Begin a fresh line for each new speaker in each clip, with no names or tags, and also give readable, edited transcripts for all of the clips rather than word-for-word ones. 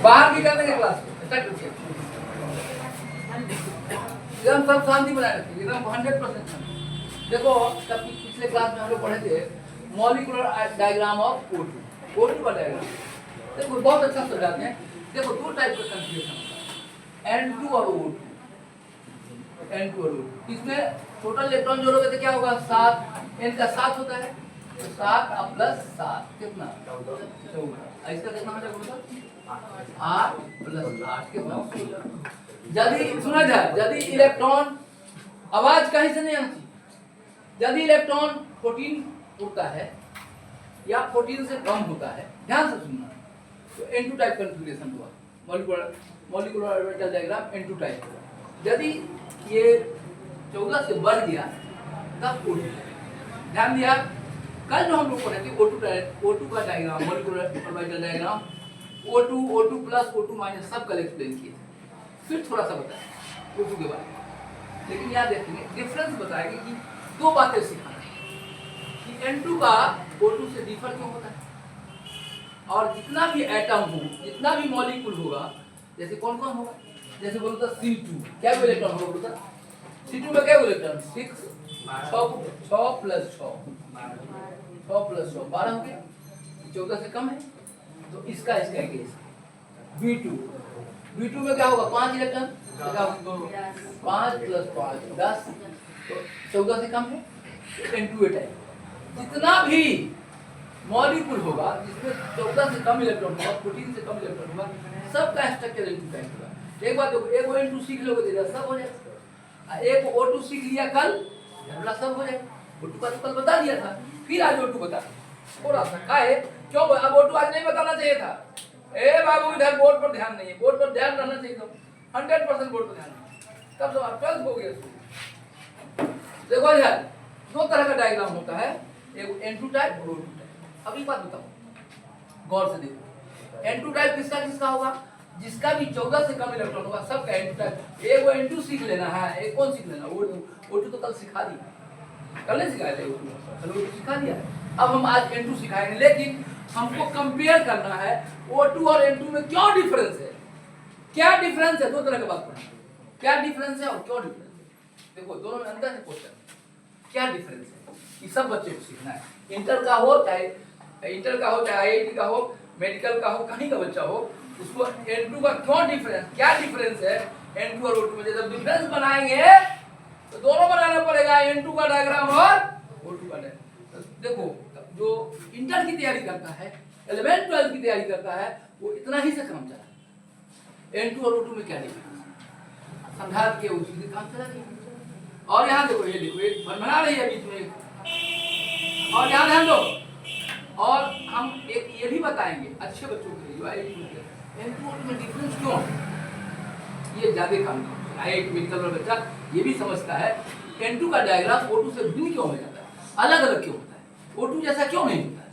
बाहर निकल देंगे क्लास में, स्टार्ट करिए। एकदम सब शांति बनाए रखिए, एकदम 100% शांति। देखो तब पिछले क्लास में हम लोग पढ़े थे molecular diagram of O2, O2 का डायग्राम। देखो बहुत अच्छा समझाते हैं। देखो दो टाइप का कंफ्यूजन होता है, N2 और O2। N2 और O2 इसमें टोटल इलेक्ट्रॉन जोड़ोगे तो क्या होगा, 7, N का 7 होता है, तो 7 प्लस 7 कितना, 14। इसका कितना हो जाएगा, 8 प्लस 8 कितना, 16। यदि सुना जाए, यदि इलेक्ट्रॉन आवाज कहीं से नहीं आती, यदि इलेक्ट्रॉन 14 उड़ता है या 14 से कम होता है, ध्यान से सुनना, तो N2 टाइप कॉन्फ़िगरेशन हुआ, molecular orbital diagram N2 type हुआ। यदि ये 14 से बढ़ गया तब O2। ध्यान दिया, कल जो हम लोग पढ़े थे O2 का diagram, molecular orbital diagram, O2 plus O2 minus सब कल एक्सप्लेन किए। फिर थोड़ा सा बताएं O2 के बारे में, लेकिन यहाँ देखेंगे डिफरेंस बताएंगे कि दो बातें सिखाना है कि N2 का O2 से डिफर क्यों होता है, और जितना भी एटम हो, जितना भी मॉलिक्यूल होगा, जैसे कौन कौन होगा, जैसे बोलता C2 क्या इलेक्ट्रॉन होगा, बोलता C2 में क्या इलेक्ट्रॉन, 6 प्लस 6 12 हो गया, 14 से कम है, तो इसका केस B2 में क्या होगा, 5 इलेक्ट्रॉन, 5 प्लस 5 10, तो 14 से कम है, N2 टाइप। जितना भी मॉलिक्यूल होगा जिसमें 14 से कम इलेक्ट्रॉन होगा, 14 से कम इलेक्ट्रॉन होगा, सबका स्ट्रक्चर N2 टाइप होगा। एक बात देखो, एक N2 सीख लोगे तो सब हो जाएगा, एक O2 सीख लिया कल, अगला सब हो जाएगा। O2 का तो कल बता दिया था, फिर आज O2 बता थोड़ा सा का है, क्यों अब O2 आज नहीं बताना चाहिए था। ए बाबू इधर बोर्ड पर ध्यान नहीं है, बोर्ड पर ध्यान रहना चाहिए, तो 100% बोर्ड पर ध्यान, तब तो आप 12 हो गए। देखो यार, दो तरह का डायग्राम होता है, एक N2 टाइप और O2 टाइप। अब एक बात बताओ, गौर से देखो, N2 टाइप किसका होगा, जिसका भी 14 से कम इलेक्ट्रॉन होगा, सबका N2 टाइप। एक वो N2 सीख लेना है, एक कौन सीख लेना, O2 तो कल सिखा दिया, कल नहीं सिखाया था O2 सिखा दिया। अब हम आज N2 सिखाएंगे, लेकिन हमको कंपेयर करना है O2 और N2 में क्यों डिफरेंस है, क्या डिफरेंस है, दो तरह की बात पढ़ेंगे, क्या डिफरेंस है और क्यों डिफरेंस है। देखो दोनों में अंतर है, क्वेश्चन क्या डिफरेंस है, ये सब बच्चे को सीखना है। इंटर का हो चाहे IIT का हो, मेडिकल का हो, कहीं का बच्चा हो, उसको N2 का क्यों डिफरेंस, क्या डिफरेंस है N2 और O2 में। जब डिफरेंस बनाएंगे तो दोनों बनाना पड़ेगा, N2 का डायग्राम और O2 का डायग्राम। देखो जो इंटर की तैयारी करता है, 11th 12th की तैयारी करता है, वो इतना ही से काम चला, N2 और O2 में क्या डिफरेंस समझा के उसी काम चला गया। और यहाँ देखो, ये देखो एक बना रही है बीच में, और यहाँ ध्यान दो, और हम एक ये भी बताएंगे अच्छे बच्चों के लिए जो IIT में N2 और O2 में डिफरेंस क्यों, ये ज्यादा काम है। IIT मेडिकल वाला बच्चा ये भी समझता है N2 का डायग्राम O2 से भिन्न क्यों हो जाता है, अलग अलग क्यों होता है, O2 जैसा क्यों नहीं होता है।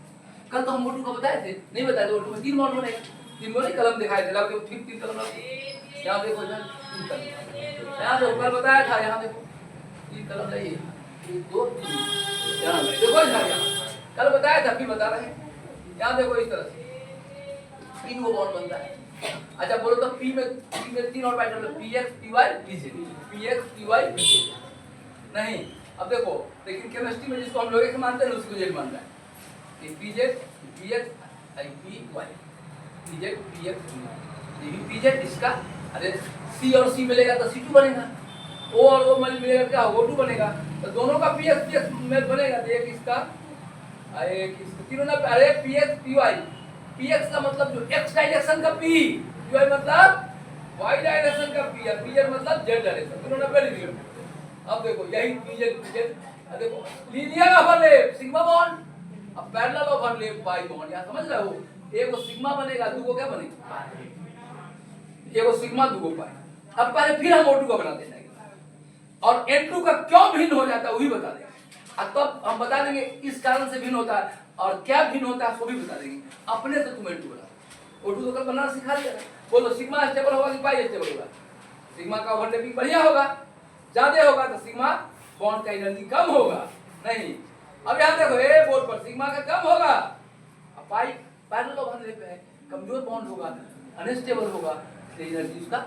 कल तो हम O2 का बताए थे, नहीं बताए थे, O2 में 3 बॉन्ड बनेगा, 3 बॉन्ड कलम दिखाए थे, लगभग 3 कलम, यहाँ देखो इधर 3 कलम, यहाँ से ऊपर बताया था, यहाँ देखो 3 कलम नहीं, 2 3, यहाँ देखो इधर, कल बताया था फिर बता रहे हैं, यहाँ देखो इस तरह से 3 वो बॉन्ड बनता है। अच्छा बोलो तो P में 3 और बाइट PX PY PZ नहीं। अब देखो, लेकिन केमिस्ट्री में जिसको हम लोग एक मानते हैं उसको जेड मानता है, PZ PX PY PZ PX PZ इसका, अरे C और C मिलेगा तो C2 बनेगा, O और O मिलेगा क्या O2 बनेगा, तो दोनों का PX में बनेगा, तो एक इसका तीनों ना, अरे PX PY, PX का मतलब जो X डायरेक्शन का P, PY मतलब Y डायरेक्शन का P, PZ मतलब Z डायरेक्शन, दोनों ना वेरी। अब देखो यही PZ, देखो लीनियर ओवरलैप सिग्मा बॉन्ड, अब पैरेलल ओवरलैप पाई बॉन्ड, यहां समझ रहे हो, एक सिग्मा बनेगा, दूगो क्या बनेगा, एक सिग्मा दूगो पाई। अब पहले फिर हम O2 का बना देंगे, और N2 का क्यों भिन्न हो जाता है वही बता देंगे, तब हम बता देंगे इस कारण से भिन्न होता है, और क्या भिन्न होता है वो भी बता देंगे, अपने से तुम N2 बना, O2 तो कल बनाना सिखा दिया। बोलो सिग्मा स्टेबल होगा कि पाई स्टेबल होगा, सिग्मा का ओवरलैपिंग बढ़िया होगा, ज्यादा होगा तो सिग्मा बॉन्ड का एनर्जी कम होगा, नहीं। अब यहाँ देखो ए बोर्ड पर सिग्मा का कम होगा, पाई पैरेलल ओवरलैप है, कमजोर बॉन्ड होगा अनस्टेबल होगा तो एनर्जी उसका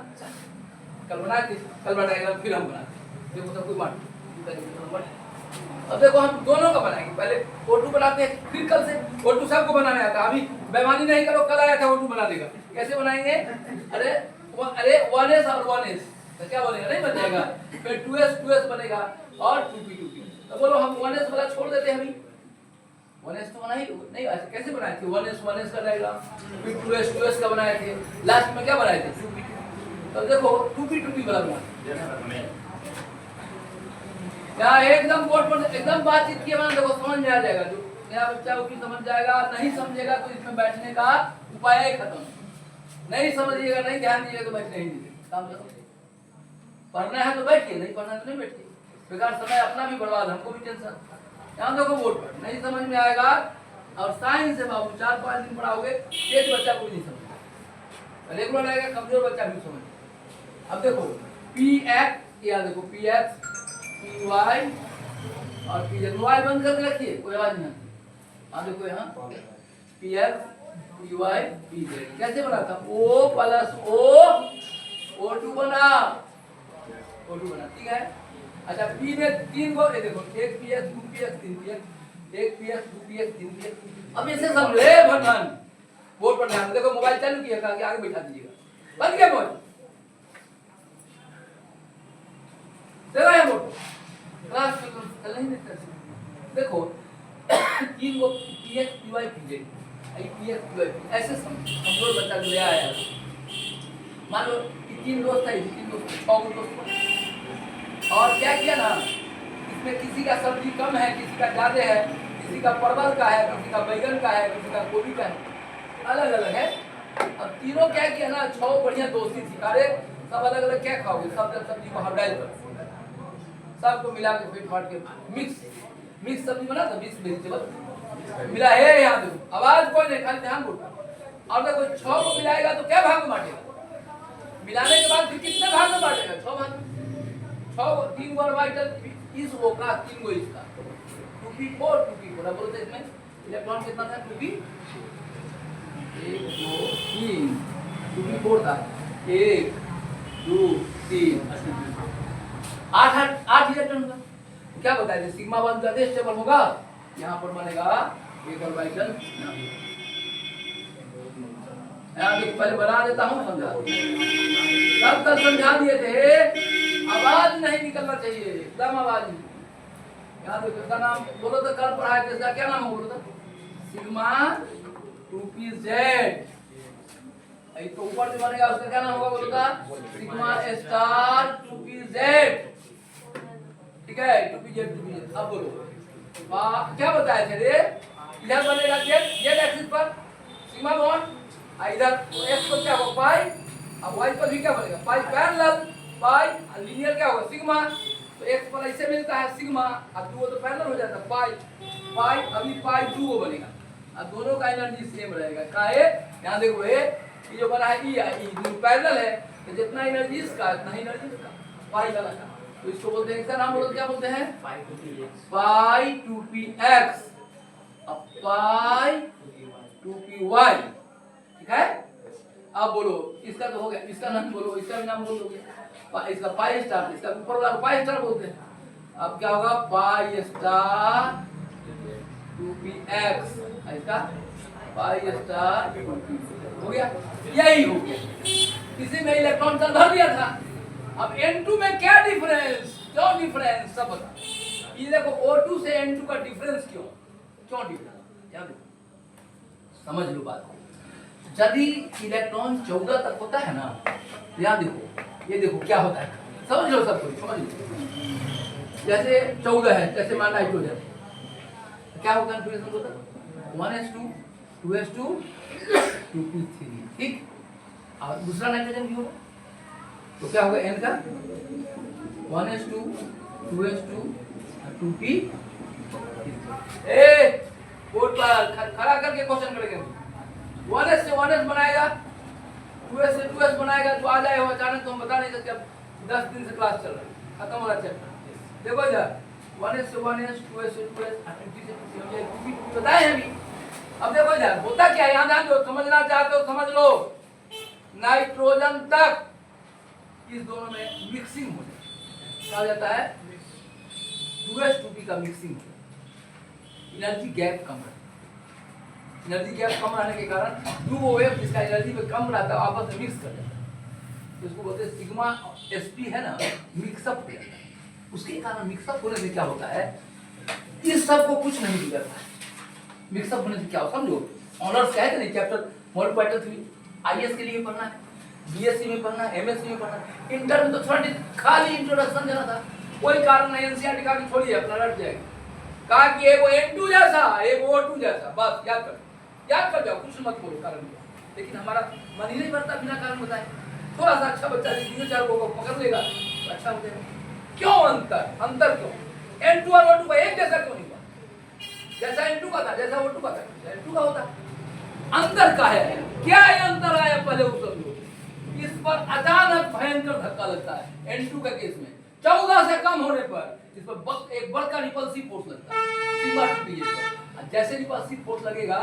कल बनाते, कल बनाएगा फिर हम बनाते। देखो सब कोई मान, अब देखो हम दोनों का बनाएंगे। पहले O2 बनाते हैं, फिर कल से O2 सबको बनाने आता। अभी बेईमानी नहीं करो, कल आया था O2 बना देगा। कैसे बनाएंगे? अरे 1s और 1s तो क्या बनेगा? नहीं बन जाएगा। फिर 2s बनेगा और 2p। तो बोलो हम 1s वाला छोड़ देते हैं। अभी 1s तो बना ही नहीं, ऐसे कैसे बनाए थे? 1s का रहेगा, फिर 2s का बनाए थे, लास्ट में क्या बनाए थे? 2p। तो देखो 2p वाला बना क्या एकदम बोर्ड पर एकदम बातचीत किए देखो समझ में आ जाएगा। जो मेरा बच्चा वो भी समझ जाएगा, नहीं समझेगा तो इसमें बैठने का उपाय ही खत्म। नहीं समझिएगा, नहीं ध्यान दीजिएगा तो बैठने ही दीजिए। काम खत्म। पढ़ना है तो बैठिए, नहीं पढ़ना तो नहीं बैठिए। बेकार समय अपना भी बर्बाद, हमको भी टेंशन। यहाँ देखो बोर्ड पर नहीं समझ में आएगा और साइंस से बाबू 4-5 दिन पढ़ाओगे, एक बच्चा को भी नहीं समझेगा। रेगुलर आएगा, कमजोर बच्चा भी समझ। अब देखो px, या देखो px py और pz, मोबाइल बंद करके रखिए, कोई आवाज नहीं आती। देखो यहाँ px py pz कैसे बना था? O + O O2 बना, O2 बना, ठीक है। अच्छा p में 3 गो, ये देखो 1 px 2 px 3 px 1 px 2 px 3 px। अब ऐसे सब ले भगवान बोर्ड पर ध्यान देखो। मोबाइल चालू किया, कहा कि आगे बैठा दीजिएगा, बंद किया बोर्ड, देखो ये बोर्ड क्लास चल नहीं देता। देखो 3 गो px py pz, आई px py ऐसे कमजोर बच्चा ले आया। मान लो कि 3 दोस्त है, 3 दोस्त 6 गो दोस्त, और क्या किया ना, इसमें किसी का सब्जी कम है, किसी का ज्यादा है, किसी का परवल का है, किसी का बैंगन का है, किसी का गोभी का है, अलग अलग है। अब तीनों क्या किया ना, 6 बढ़िया दोस्ती थी। अरे सब अलग अलग क्या खाओगे? सब सब्जी को हटाई दो, सबको मिला के फिट फाट के मिक्स सब्जी बना तो मिक्स वेजिटेबल मिला है। यहाँ देखो आवाज कोई नहीं, खाली ध्यान दो। और देखो 6 को मिलाएगा तो क्या भाग में बांटेगा? मिलाने के बाद फिर कितने भाग में बांटेगा? 6 भाग में। 3 गो ऑर्बिटल इस O का, 3 गो इसका, 2p4 बोलते हैं। इसमें इलेक्ट्रॉन कितना था? 2p 1 2 3 2p4 था, 1 2 3 8 इलेक्ट्रॉन का। क्या बताया? सिग्मा 1 का स्टेबल होगा, यहाँ पर बनेगा एक ऑर्बिटल। यहाँ देखो पहले बना देता हूँ, समझा तब तक समझा दिए थे। आवाज नहीं निकलना चाहिए, एकदम आवाज नहीं। यहाँ देखो इसका नाम बोलो तो, कल पढ़ाया था, इसका क्या नाम बोलो तो? Sigma 2pz। तो ऊपर जो बनेगा उसका क्या नाम होगा बोलो तो? सिग्मा स्टार 2pz, ठीक है। 2pz। अब बोलो क्या बताए थे रे? इधर बनेगा z एक्सिस पर सिग्मा बॉन्ड, इधर x पर क्या होगा? पाई, अब y पर भी क्या बनेगा? पाई पैरेलल पाई, लीनियर क्या होगा? सिग्मा। तो x पर ऐसे मिलता है सिग्मा, अब 2 तो पैरेलल हो जाता है पाई। अभी पाई 2 बनेगा, अब दोनों का एनर्जी सेम रहेगा। काहे? यहाँ देखो ये जो बना है ई दोनों पैरेलल है, तो जितना एनर्जी इसका उतना ही एनर्जी इसका, पाई वाला का। तो इसको बोलते हैं, इसका नाम बोलो क्या बोलते हैं? पाई 2px अब पाई 2py, ठीक है। अब बोलो इसका तो हो गया, इसका नाम बोलो, इसका भी नाम बोल दोगे। इसका पाई स्टार, इसका ऊपर वाला पाई स्टार बोलते हैं। अब क्या होगा? पाई स्टार 2px, इसका पाई स्टार 2p हो गया। यही हो गया, इसी में इलेक्ट्रॉन का भर दिया था। अब N2 में क्या डिफरेंस, क्यों डिफरेंस सब बता। ये देखो O2 से N2 का डिफरेंस क्यों डिफरेंस, क्या समझ लो बात। यदि इलेक्ट्रॉन 14 तक होता है ना, यहाँ देखो, ये देखो क्या होता है, समझ लो सब कुछ समझ लो। जैसे 14 है, जैसे मान नाइट्रोजन, क्या होगा कन्फिग्रेशन होता है? 1s2 2s2 2p3, ठीक। और दूसरा नाइट्रोजन भी होगा तो क्या होगा? n का 1s2 2s2 2p। बोर्ड पर खड़ा करके क्वेश्चन करेंगे। 1s से 1s बनाएगा, 2s से 2s बनाएगा, जो आ जाए वो अचानक तो हम बता नहीं सकते। अब 10 दिन से क्लास चल रहा है, खत्म हो रहा है चैप्टर। देखो इधर 1s से 1s 2s से 2s 2p से 2p बताए हैं अभी। अब देखो इधर होता क्या है, यहाँ ध्यान दो, समझना चाहते हो समझ लो। नाइट्रोजन तक इस दोनों में मिक्सिंग हो जाए, कहा जाता है 2s2p का मिक्सिंग हो, एनर्जी गैप कम रहता है। एनर्जी गैप कम रहने के कारण दो वेव जिसका एनर्जी में कम रहता है आपस में मिक्स कर जाता है, तो इसको बोलते हैं सिग्मा sp है ना, मिक्सअप हो जाता है। उसके कारण मिक्सअप होने से क्या होता है, इस सब को कुछ नहीं बिगड़ता है। मिक्सअप होने से क्या हो समझो, ऑनर्स क्या है नहीं चैप्टर मॉडिफाइड थ्योरी आईएएस के लिए पढ़ना है, बीएससी में पढ़ना है, एमएससी में पढ़ना है, इंटर में तो थोड़ा खाली इंट्रोडक्शन देना था, कोई कारण नहीं, एनसीईआरटी का भी छोड़िए अपना रट जाएगा। कहा कि एक वो N2 जैसा एक वो O2 जैसा, बस याद कर जाओ, कुछ मत बोलो कारण क्या। लेकिन हमारा मन ही नहीं भरता बिना कारण बताए। थोड़ा सा अच्छा बच्चा तीन चार को पकड़ लेगा तो अच्छा हो जाएगा। क्यों अंतर क्यों, N2 और O2 का एक जैसा क्यों नहीं हुआ, जैसा N2 का था जैसा O2 का था N2 का होता, अंतर का है क्या, ये अंतर आया पहले वो समझो। इस पर अचानक भयंकर धक्का लगता है N2 का केस में, 14 से कम होने पर इस पर एक बड़का रिपल्सिव फोर्स लगता है सिग्मा 2p पर। जैसे रिपल्सिव फोर्स लगेगा,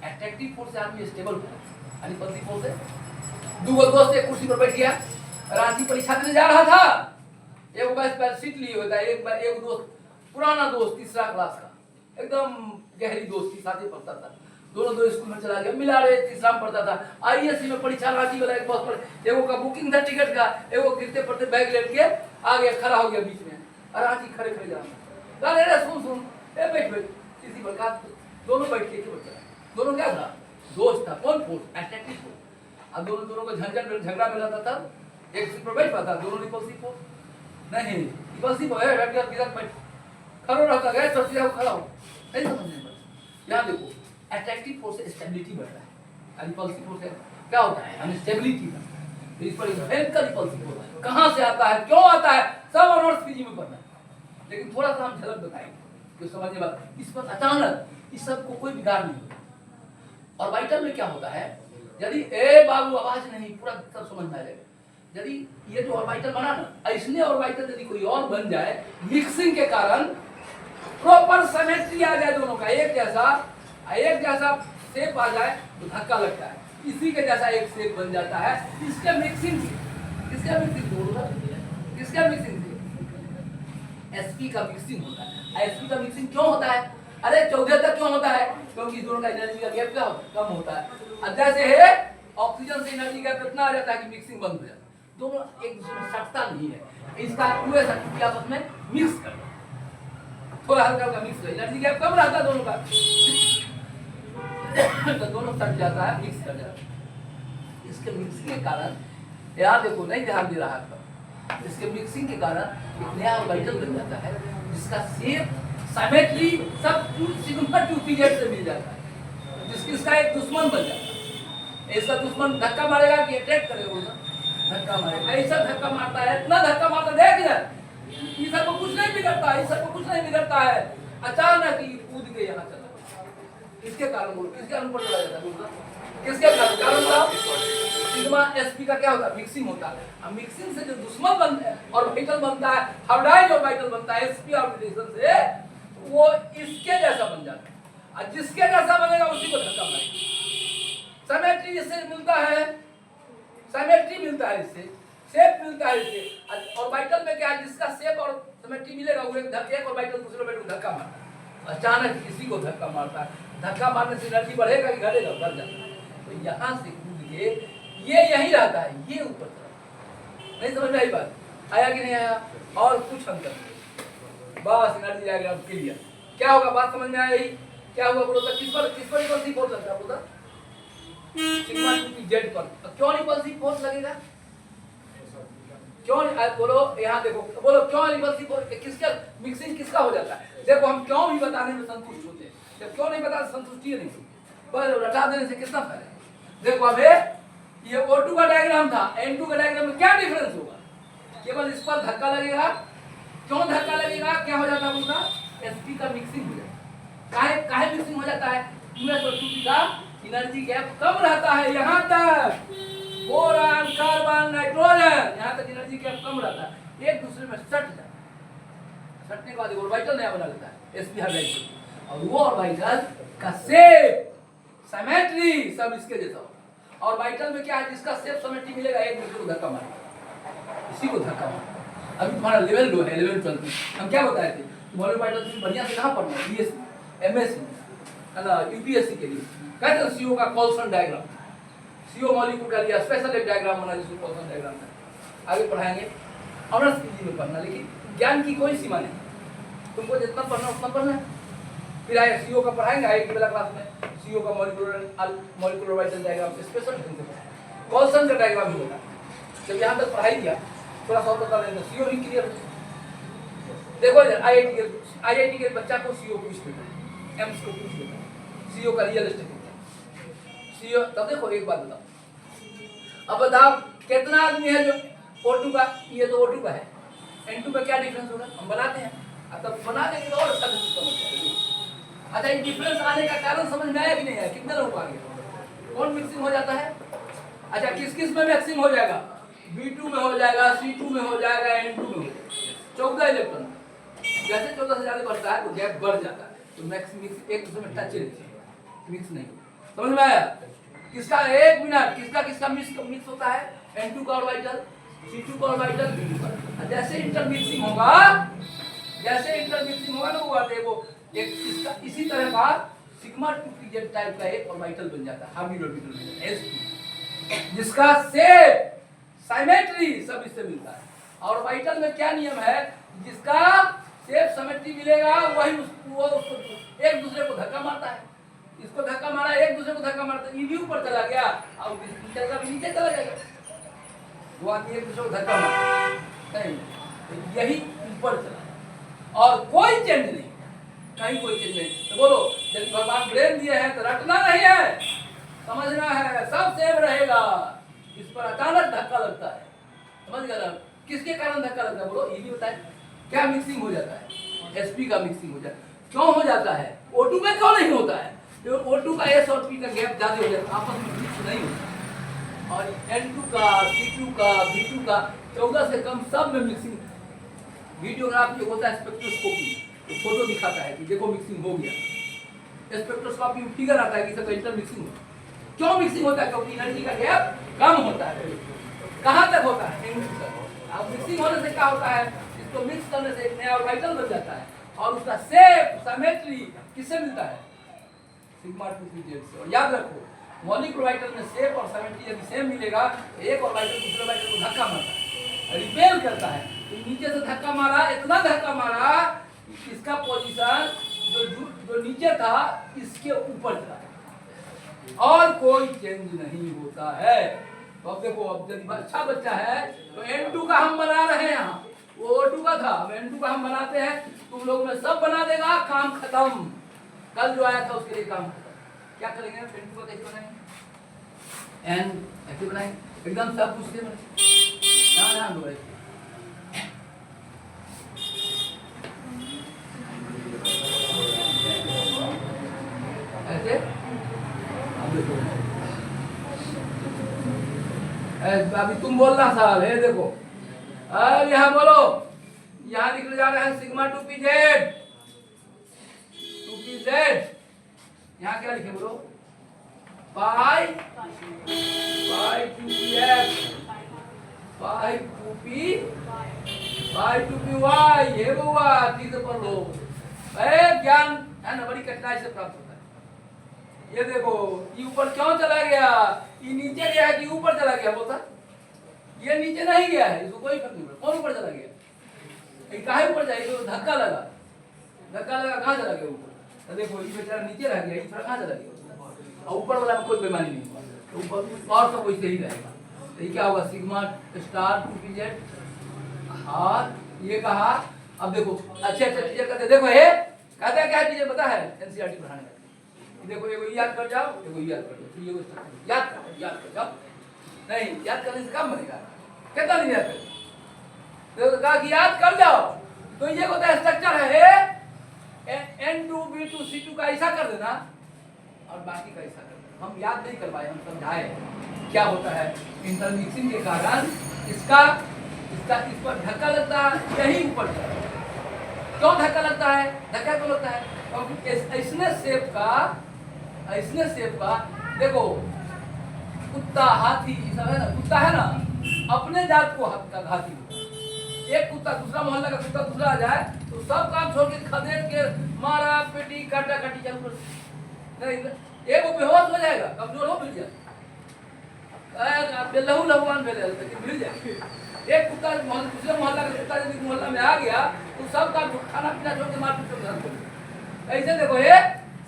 अट्रैक्टिव फोर्स से आदमी स्टेबल होगा, रिपल्सिव फोर्स है। दो दोस्त एक कुर्सी पर बैठ गया, रांची परीक्षा देने जा रहा था, एक बैच सीट लिए होता है, एक दोस्त पुराना दोस्त तीसरा क्लास का, एकदम गहरी दोस्ती साथ पढ़ता था, दोनों दो स्कूल में चला गया, मिला रहे तीसरा में पढ़ता था, आईएससी में परीक्षा रांची वाला एक बस पर, एगो का बुकिंग था टिकट का, एगो गिरते पड़ते बैग लेके आ गया, खड़ा हो गया बीच में, रांची खड़े जा रहा, अरे सुन ए बैठ किसी प्रकार दोनों बैठ के बच्चा, दोनों क्या था, दोस्त था, कौन फोर्स, अट्रैक्टिव फोर्स। अब दोनों को झगड़ा में रहता था, एक सीट पर बैठ पाता, दोनों रिपल्सिव फोर्स नहीं, रिपल्सिव है किधर बैठ खड़ा रहता गया तो सीधा खड़ा हो, नहीं समझने पर। यहाँ देखो अट्रैक्टिव फोर्स से स्टेबिलिटी बढ़ रहा है, रिपल्सिव फोर्स है क्या होता है, अनस्टेबिलिटी का, तो इस पर भयंकर रिपल्सिव होता है। कहाँ से आता है, क्यों आता है, सब ऑनर्स पीजी में पढ़ना है, लेकिन थोड़ा सा हम झलक बताएंगे तो समझने बात। इस पर अचानक इस सब को कोई बिगाड़ नहीं होता। और वाइटल में क्या होता है, यदि ए बाबू आवाज नहीं, पूरा सब समझ में आ जाएगा। यदि ये जो ऑर्बिटल बना ना, ऐसने ऑर्बिटल यदि कोई और बन जाए, मिक्सिंग के कारण प्रॉपर सिमेट्री आ जाए, दोनों का एक जैसा शेप आ जाए तो धक्का लगता है, इसी के जैसा एक शेप बन जाता है। इसके मिक्सिंग से, किसका मिक्सिंग से एसपी का मिक्सिंग होता है। एसपी का मिक्सिंग क्यों होता है, अरे 14 तक क्यों होता है, क्योंकि दोनों का एनर्जी का गैप कम होता है। जैसे है ऑक्सीजन से एनर्जी गैप इतना आ जाता है कि मिक्सिंग बंद हो जाता है, दोनों एक दूसरे में सटता नहीं है। इसका पूरे सर्किट आपस में मिक्स कर थोड़ा हल्का मिक्स कर, एनर्जी गैप कम रहता है दोनों का तो दोनों सट जाता है, मिक्स कर जाता है। इसके मिक्सिंग के कारण यार देखो नहीं ध्यान दे रहा है, इसके मिक्सिंग के कारण एक नया ऑर्बिटल बन जाता है जिसका शेप सिमेट्री सब सिग्मा 2p से मिल जाता है, जिसका एक दुश्मन बन जाता है। इसका दुश्मन धक्का मारेगा कि अटैक करेगा, धक्का मारेगा, ऐसा धक्का मारता है, इतना धक्का मारता है, देख इधर ये सब को कुछ नहीं बिगड़ता है, ये सब को कुछ नहीं बिगड़ता है, अचानक ही कूद के यहाँ चला। किसके कारण बोलो, किसके कारण पर चला जाता है, किसके कारण बताओ, सिग्मा sp का क्या होता है, मिक्सिंग होता है। अब मिक्सिंग से जो दुश्मन बनता है ऑर्बिटल बनता है, हाइब्रिड ऑर्बिटल बनता है sp ऑर्बिटल से, वो इसके जैसा बन जाता है, और जिसके जैसा बनेगा उसी को धक्का मारेगा। सिमेट्री इससे मिलता है, सिमेट्री मिलता है इससे, शेप मिलता है इससे। ऑर्बिटल में क्या है, जिसका शेप और सिमेट्री मिलेगा वो एक ऑर्बिटल दूसरे ऑर्बिटल को धक्का मारता है, अचानक किसी को धक्का मारता है, धक्का मारने से एनर्जी बढ़ेगा कि घटेगा, बढ़ जाता है। तो यहाँ से कूद के ये यही रहता है, ये ऊपर तरफ। नहीं समझ में आई बात, आया कि नहीं आया, और कुछ अंतर नहीं, बस एनर्जी डायग्राम क्लियर। क्या होगा, बात समझ में आई, क्या हुआ बोलो तो, किस पर रिपल्सिव फोर्स लगता है बोलो, सिग्मा 2p जेड पर। क्यों रिपल्सिव फोर्स लगेगा, क्यों बोलो, यहाँ देखो बोलो क्यों रिपल्सिव फोर्स, किसका मिक्सिंग किसका हो जाता है। देखो हम क्यों भी बताने में संतुष्ट होते हैं, जब क्यों नहीं बता संतुष्टि नहीं होती, पर रटा देने से कितना फायदा। देखो अब ये O2 का डायग्राम था, N2 का डायग्राम में क्या डिफरेंस होगा, केवल इस पर धक्का लगेगा। क्यों धक्का लगेगा, क्या हो जाता है उनका, sp का मिक्सिंग हो जाता है। काहे मिक्सिंग हो जाता है, 2s और 2p का एनर्जी गैप कम रहता है, यहाँ तक बोरान कार्बन नाइट्रोजन यहाँ तक एनर्जी गैप कम रहता है, एक दूसरे में सट जाता है। सटने के बाद ऑर्बिटल नया बना लेता है sp हाइब्रिड, और वो ऑर्बिटल का शेप सिमेट्री सब इसके जैसा होगा। और वाइटल में क्या है, जिसका सेफ सिमेट्री मिलेगा एक दूसरे को धक्का मारेगा, इसी को धक्का मारेगा। अभी तुम्हारा लेवल 2 है, लेवल 12 हम क्या बताए थे, तुम्हारे वाइटल तुम बढ़िया से कहाँ पढ़ना है, बीएससी एमएससी है ना, यूपीएससी के लिए कहते हैं सीओ का कॉल्सन डायग्राम, सीओ मॉलिक्यूल का लिया स्पेशल एक डायग्राम बना जिसको कॉल्सन डायग्राम है, आगे पढ़ाएंगे ऑनर्स पीजी में पढ़ना, लेकिन ज्ञान की कोई सीमा नहीं, तुमको जितना पढ़ना उतना पढ़ना है। फिर आए सीओ का पढ़ाएंगे आगे वाला क्लास में, सीओ का मॉलिक्यूलर वाइटल डायग्राम स्पेशल ढंग से कॉल्सन का डायग्राम भी होगा। जब यहाँ तक पढ़ाई किया थोड़ा सा बता देंगे, सीओ भी क्लियर हो। देखो इधर आईआईटी के बच्चा को सीओ पूछ लेता है, एम्स को पूछ लेता है, सीओ का रियल एस्टेट होता है सीओ। तब देखो एक बात बताओ, अब बताओ कितना आदमी है जो O2 का, ये तो O2 का है, N2 का क्या डिफरेंस होगा, हम बनाते हैं, तब बना देंगे तो और अच्छा समझ जाएगा। अच्छा, ये डिफरेंस आने का कारण समझ में आया कि नहीं आया, कितने लोग आ गए, कौन मिक्सिंग हो जाता है। अच्छा, किस किस में मिक्सिंग हो जाएगा, B2 में हो जाएगा, C2 में हो जाएगा, N2 में हो जाएगा, 14 इलेक्ट्रॉन। जैसे 14 से ज्यादा बढ़ता है तो गैप बढ़ जाता है, तो मिक्स एक दूसरे में टच रहती है, मिक्स नहीं। समझ में आया, किसका एक मिनट किसका किसका मिक्स होता है, N2 का ऑर्बिटल, C2 का ऑर्बिटल, B2 का। जैसे इंटरमिक्सिंग होगा, जैसे इंटरमिक्सिंग होगा ना वो आते वो एक इसका इसी तरह का सिग्मा 2pz टाइप का एक ऑर्बिटल बन जाता है, हार्मोनिक ऑर्बिटल S2, जिसका शेप सिमेट्री सब इससे मिलता है। और ऑर्बिटल में क्या नियम है, जिसका शेप सिमेट्री मिलेगा वही उसको एक दूसरे को धक्का मारता है, इसको धक्का मारा एक दूसरे को धक्का मारता है, ये ऊपर चला गया और नीचे चला जाएगा, वो आदमी एक दूसरे को धक्का मारता है, यही ऊपर चला और कोई चेंज नहीं, कहीं कोई चेंज नहीं। तो बोलो जब भगवान ब्रेन दिए हैं तो रटना नहीं है, समझना है, सब सेम रहेगा। इस पर अचानक धक्का लगता है, समझ गए ना, किसके कारण धक्का लगता है, बोलो ये भी बताए। क्या मिक्सिंग हो जाता है, sp का मिक्सिंग हो जाता है, क्यों हो जाता है, O2 में क्यों नहीं होता है, तो O2 का S और P का गैप ज्यादा हो जाता है, आपस में मिक्स नहीं होता। और N2 का, C2 का, B2 का 14 से कम सब में मिक्सिंग। वीडियोग्राफ जो होता है स्पेक्ट्रोस्कोपी, तो फोटो दिखाता है कि देखो मिक्सिंग हो गया, स्पेक्ट्रोस्कोपी में फिगर आता है कि सब इंटर मिक्सिंग हो। क्यों मिक्सिंग होता है, क्योंकि एनर्जी का गैप कम होता है। कहाँ तक होता है, N2 तक। अब मिक्सिंग होने से क्या होता है, इसको मिक्स करने से एक नया ऑर्बिटल बन जाता है और उसका शेप सिमेट्री किससे मिलता है, सिग्मा 2pz से। और याद रखो मॉलिक्यूलर ऑर्बिटल में शेप और सिमेट्री यदि सेम मिलेगा, एक ऑर्बिटल दूसरे ऑर्बिटल को धक्का मारता है, रिपेल करता है। तो नीचे से धक्का मारा, इतना धक्का मारा इसका पोजीशन जो नीचे था इसके ऊपर चला और कोई चेंज नहीं होता है। तो अब देखो, अब यदि अच्छा बच्चा है तो N2 का हम बना रहे हैं, यहाँ वो O2 का था, अब N2 का हम बनाते हैं, तुम लोग में सब बना देगा, काम खत्म। कल जो आया था उसके लिए काम खत्म। क्या करेंगे, N2 का कैसे बनाएंगे, N ऐसे बनाएंगे, एकदम सब पूछते हैं, ध्यान दो। ऐसे अभी तुम बोलना साहब है, देखो अब यहाँ बोलो, यहाँ निकल जा रहे हैं सिग्मा 2pz, यहाँ क्या लिखे बोलो, पाई 2pf, पाई 2p, पाई 2py, ये हुआ ठीक से पढ़ लो। ज्ञान है ना, बड़ी कठिनाई से प्राप्त होता है। ये देखो ये ऊपर क्यों चला गया, ये नीचे गया है कि ऊपर चला गया, बोलता ये नीचे नहीं गया है, इसको कोई फर्क नहीं पड़ा, कौन ऊपर चला गया, ये काहे ऊपर जाएगा, तो धक्का लगा कहाँ चला गया ऊपर, तो देखो ये बेचारा नीचे रह गया, ये थोड़ा कहाँ चला गया, और ऊपर वाला में कोई बेईमानी नहीं हुआ, तो ऊपर और सब वैसे ही रहेगा। तो ये क्या होगा, सिग्मा स्टार 2pz। और ये कहा, अब देखो अच्छे टीचर कहते देखो ये कहते हैं क्या टीचर पता है, एनसीईआरटी पढ़ाने का, देखो एगो याद कर जाओ, एगो याद कर जाओ, ये याद कर जाओ, नहीं याद करने से काम बनेगा, कितना नहीं याद करें, तो कहा कि याद कर जाओ। तो ये होता है स्ट्रक्चर है N2 B2 C2 का ऐसा कर देना और बाकी का ऐसा कर देना। हम याद नहीं कर पाए, हम समझाए क्या होता है, इंटरमिक्सिंग के कारण इसका इस पर धक्का लगता है, यही ऊपर क्यों धक्का लगता है, धक्का क्यों लगता है, क्योंकि ऐसने शेप का देखो कुत्ता हाथी सब है ना, कुत्ता है ना अपने जात को घाती होता है। एक कुत्ता दूसरा मोहल्ला का कुत्ता दूसरा आ जाए तो सब काम छोड़ के खदेड़ के मारा पेटी काटा काटी चालू कर नहीं, एक वो बेहोश हो जाएगा, कमजोर हो मिल जाए लहू लहुआन मिल जाए लेकिन मिल जाए। एक कुत्ता दूसरे मोहल्ला का कुत्ता यदि मोहल्ला में आ गया तो सब काम खाना पीना छोड़ के मार पीट कर ऐसे देखो ये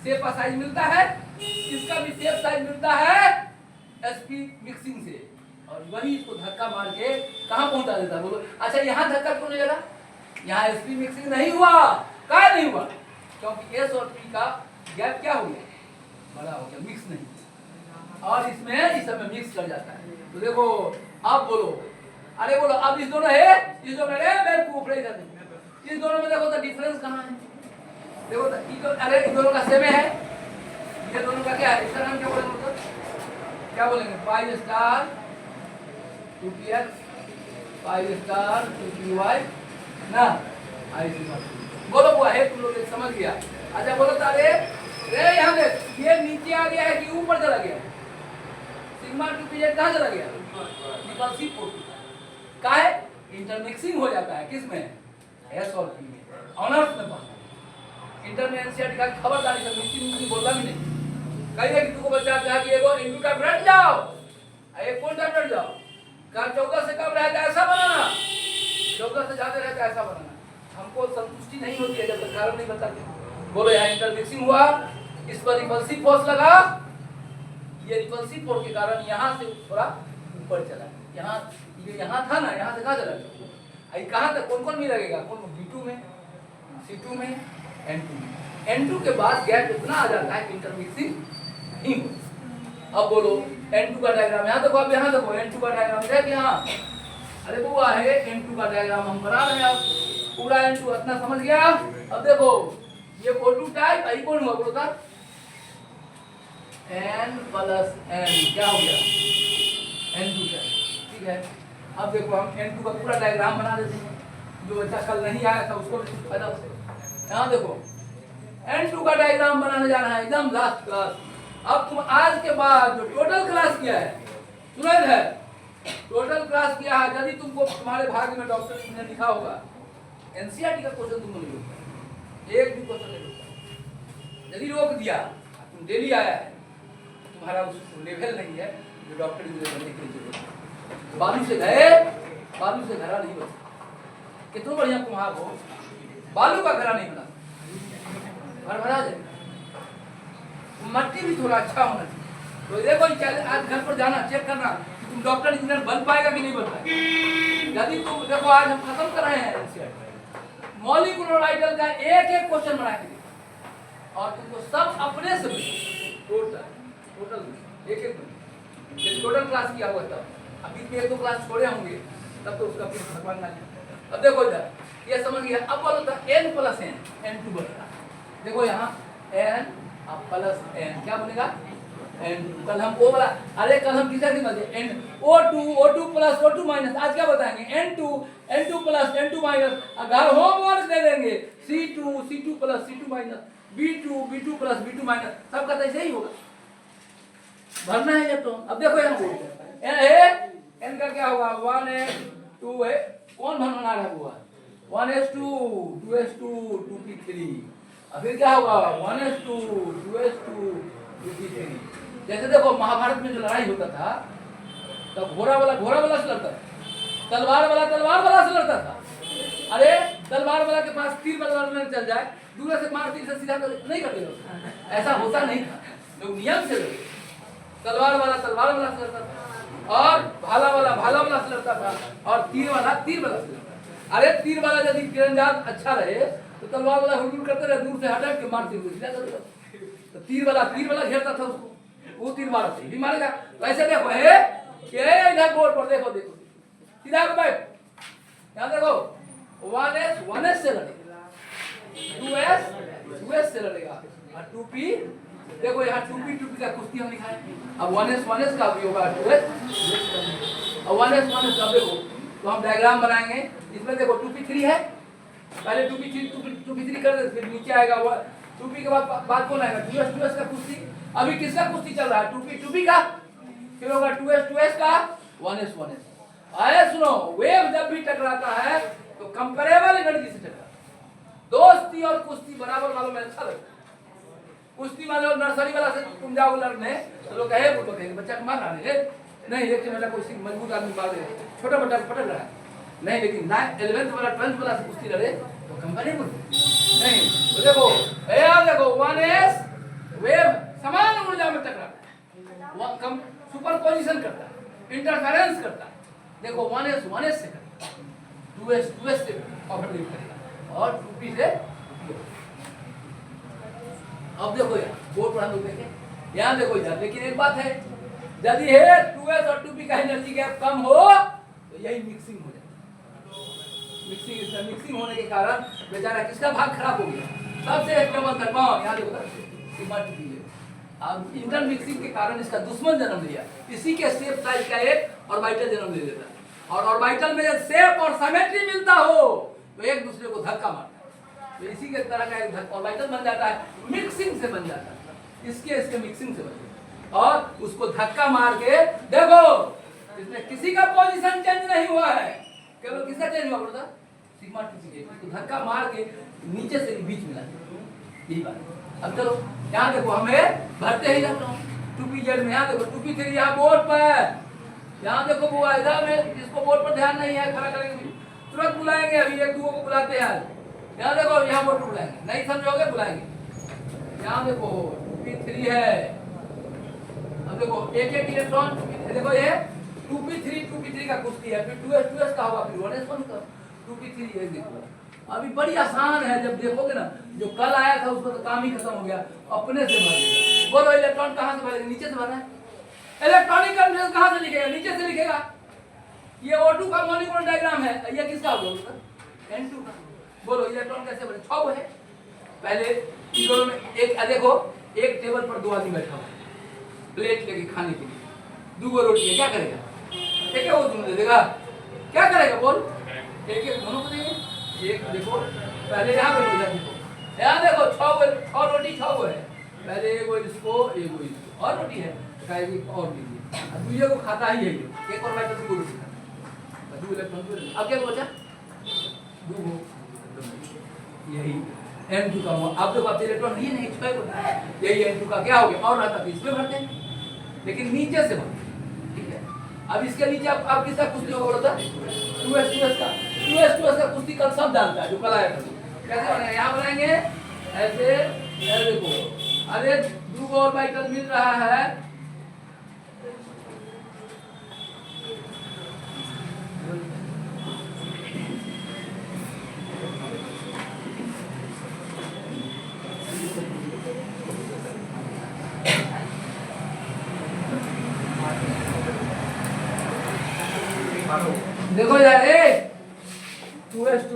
सेप का साइज मिलता है, इसका भी सेप साइज मिलता है एसपी मिक्सिंग से, और वही इसको धक्का मार के कहां पहुंचा देता है बोलो। अच्छा यहाँ धक्का क्यों नहीं लगा, यहाँ एसपी मिक्सिंग नहीं हुआ, क्या नहीं हुआ, क्योंकि एस और पी का गैप क्या हो गया, बड़ा हो गया, मिक्स नहीं, और इसमें इस समय मिक्स कर जाता है। तो देखो अब बोलो, अरे बोलो अब इस दोनों है, इस दोनों मैं ऊपर कर दूं, इस दोनों में देखो तो डिफरेंस कहाँ है, देखो तो अरे इन दोनों का सेम है, ये दोनों का क्या है, इसका नाम क्या बोलेंगे, क्या बोलेंगे, pi star 2px pi star 2py ना, बोलो बुआ है, तुम लोग समझ गया। अच्छा बोलो तारे रे यहाँ देख, ये नीचे आ गया है कि ऊपर चला गया, सिग्मा 2pz कहाँ चला गया, निकलसी पोर्ट का है, इंटरमिक्सिंग हो जाता है किसमें, एस और पी में, ऑनर्स में पढ़ना, इंटर में एनसीईआरटी का खबरदारी से मिक्सिंग बोलना भी नहीं, कहिए कि तुमको बच्चा कहा कि एगो इनटू का बैठ जाओ, एक कौन टाइम बैठ जाओ, का 14 से कम रहता है ऐसा बनाना, 14 से ज्यादा रहता है ऐसा बनाना, हमको संतुष्टि नहीं होती है जब तक कारण नहीं बताते। बोलो यहाँ इंटरमिक्सिंग हुआ, इस पर रिपल्सिव फोर्स लगा, ये रिपल्सिव फोर्स के कारण यहाँ से थोड़ा ऊपर चला, यहाँ ये यहाँ था ना, यहाँ से कहाँ चला गया, कहाँ तक कौन कौन भी लगेगा, कौन B2 में, C2 में, N2 में, N2 के बाद गैप इतना आ जाता है इंटरमिक्सिंग नहीं हो। अब बोलो N2 का डायग्राम यहाँ देखो, अब यहाँ देखो N2 का डायग्राम है कि यहाँ, अरे वो है N2 का डायग्राम हम बना रहे हैं, पूरा N2 इतना समझ गया। अब देखो ये O2 टाइप, आई कौन हुआ बोलो था, N प्लस N क्या हो गया, N2 टाइप, ठीक है। अब देखो हम N2 का पूरा डायग्राम बना देते हैं, जो बच्चा कल नहीं आया था उसको फायदा हो। यहाँ देखो N2 का डायग्राम बनाने जा रहा है एकदम लास्ट क्लास। अब तुम आज के बाद जो टोटल क्लास किया है, सुना है, टोटल क्लास किया है, यदि तुमको तुम्हारे भाग्य में डॉक्टर ने लिखा होगा एनसीईआरटी का क्वेश्चन तुम नहीं होगा, एक भी क्वेश्चन नहीं होगा, यदि रोक दिया तुम डेली आया है, तुम्हारा उस लेवल नहीं है जो डॉक्टर बनने के लिए जरूरत, बालू से गए बालू से घरा नहीं बना, कितना बढ़िया कुम्हार हो, बालू का घरा नहीं बना, घर भरा जाए, मट्टी भी थोड़ा अच्छा होना चाहिए। तो देखो आज घर पर जाना चेक करना कि तुम डॉक्टर इंजीनियर बन पाएगा कि नहीं बन पाएगा। यदि तुम देखो आज हम खत्म कर रहे हैं मॉलिक्यूलर आइटल का एक एक क्वेश्चन बना के और तुमको सब अपने से टोटल एक एक टोटल क्लास किया हुआ तब, अभी के एक दो क्लास छोड़े होंगे तब तो उसका फिर भगवान ना। अब देखो इधर ये समझ गया। अब बोलो तो n प्लस n, n2 बनेगा, देखो यहाँ n प्लस n क्या बनेगा, n2। कल हम ओ वाला, अरे कल हम किसका समझे, n O2 plus O2 minus, आज क्या बताएंगे n2 प्लस n2 माइनस, अगर होमवर्क दे देंगे C2 plus C2 minus, B2 plus B2 minus, सबका तो ऐसे ही होगा, भरना है जब तो। अब देखो यहाँ n का क्या होगा 1s2 है, कौन भरना रहा हुआ 1s2 2s2 2p3, अब फिर क्या होगा 1s2 2s2 2p3। जैसे देखो महाभारत में जो लड़ाई होता था तब घोड़ा वाला से लड़ता था, तलवार वाला से लड़ता था। अरे तलवार वाला के पास तीर वाला लड़ने चल जाए, दूर से मार तीर से सीधा नहीं करते लोग, ऐसा होता नहीं था, लोग नियम से लड़ते। तलवार वाला से लड़ता था और भाला वाला से लड़ता था और तीर वाला से लड़ता। अरे तीर वाला यदि तीरंदाज अच्छा रहे तो तलवार वाला हुड़ुड़ करते रहे, दूर से हटा के मारते हुए सीधा कर देता। तो तीर वाला घेरता था उसको, वो तीर मारा भी मारेगा। वैसे देखो इधर बोर्ड पर देखो सीधा बैठ, यहाँ देखो 1s से लड़ेगा, 2s से लड़ेगा और 2p, देखो यहाँ 2p का कुश्ती हम लिखा है। अब 1s का भी होगा 2s और 1s का देखो, तो हम डायग्राम बनाएंगे। इसमें देखो 2p3 है, पहले 2p3 कर दे, फिर नीचे आएगा 2p के बाद कौन आएगा 2s का कुश्ती। अभी किसका कुश्ती चल रहा है 2p का, फिर होगा 2s का 1s। आए सुनो, वेव जब भी टकराता है तो कंपेरेबल एनर्जी से टकराता है। दोस्ती और कुश्ती बराबर वालों में अच्छा लगता है। कुश्ती मान लो नर्सरी वाला से तुम जाओ लड़ने तो लोग कहे वो कहेंगे बच्चा को मार रहा है नहीं, लेकिन मेरा कोई मजबूत आदमी मार दे, छोटा बच्चा पटक रहा है नहीं, लेकिन 11th वाला 12th वाला से कुश्ती लड़े तो कंपेरेबल नहीं। तो देखो यार, देखो 1s वेव समान ऊर्जा में टकराता है, कम सुपरपोजिशन करता है, इंटरफेरेंस करता है। देखो 1s से करता है, 2s से ओवरलैप करेगा और 2p से। अब देखो यार बोर्ड पर हम लोग देखें, यहाँ देखो इधर, लेकिन एक बात है, यदि है 2s और 2p का एनर्जी गैप कम हो तो यही मिक्सिंग हो जाता है। मिक्सिंग होने के कारण बेचारा किसका भाग खराब हो गया, सबसे स्टेबल था कौन, यहाँ देखो सिग्मा 2p है। अब इंटर मिक्सिंग के कारण इसका दुश्मन जन्म लिया, इसी के शेप साइज का एक ऑर्बिटल जन्म ले लेता है, और ऑर्बिटल में जब शेप और सिमेट्री मिलता हो तो एक दूसरे को धक्का मारता है, तो इसी के तरह का एक ऑर्बिटल बन जाता है, मिक्सिंग से बन जाता है, इसके मिक्सिंग से बन जाता है। और उसको धक्का मार के देखो इसमें किसी का पोजीशन चेंज नहीं हुआ है, केवल किसका चेंज हुआ बोलता सिग्मा 2p के, तो धक्का मार के नीचे से बीच में ला यही बात। अब चलो यहाँ देखो, हमें भरते ही जाता हूँ 2pz में, यहाँ देखो 2p3 यहाँ बोर्ड पर, यहाँ देखो वो आएगा, में इसको बोर्ड पर ध्यान नहीं है, खड़ा करेंगे तुरंत बुलाएंगे, अभी एक दूसरे को बुलाते हैं। यहाँ देखो यहाँ बोर्ड पर बुलाएंगे, नहीं समझोगे बुलाएंगे। यहाँ देखो 2p3 है, अब देखो एक इलेक्ट्रॉन, देखो ये 2p3 का कुश्ती है, फिर 2s का होगा, फिर 1s1 का 2p3 है। देखो अभी बड़ी आसान है, जब देखोगे ना, जो कल आया था उसका तो काम ही खत्म हो गया, अपने से भर देगा। बोलो इलेक्ट्रॉन कहाँ से भरेगा, नीचे से भरना है। इलेक्ट्रॉनिक कन्फर्मेशन कहाँ से लिखेगा, नीचे से लिखेगा। ये O2 का मॉलिक्यूलर डायग्राम है, ये किसका होगा N2 का। बोलो इलेक्ट्रॉन कैसे भरे, 6 है। पहले दोनों में एक, देखो एक टेबल पर 2 आदमी बैठा हुआ है, प्लेट लेके खाने के लिए, 2 रोटी है, क्या करेगा, एक वो दोनों दे देगा, क्या करेगा बोल, एक दोनों को देंगे। एक देखो पहले यहाँ पे देखो, यहाँ देखो 6 रोटी 6 है, पहले एगो इसको और रोटी है, और दीजिए, दूसरे को खाता ही है, एक और बैठा 2 रोटी खाता, 2 इलेक्ट्रॉन। अब क्या बचा 2, यही N2 का। अब देखो अब इलेक्ट्रॉन नहीं है, 6 को, यही N2 का क्या हो गया, और रहता तो इसमें भरते हैं, लेकिन नीचे से भरते। ठीक है, अब इसके नीचे अब किसका कुश्ती होगा बोलता 2s का कुश्ती कल सब जानता है, जो कल आया था। कैसे बनाएंगे, यहाँ बनाएंगे ऐसे, देखो अरे 2 ऑर्बिटल मिल रहा है, देखो यार, 2s2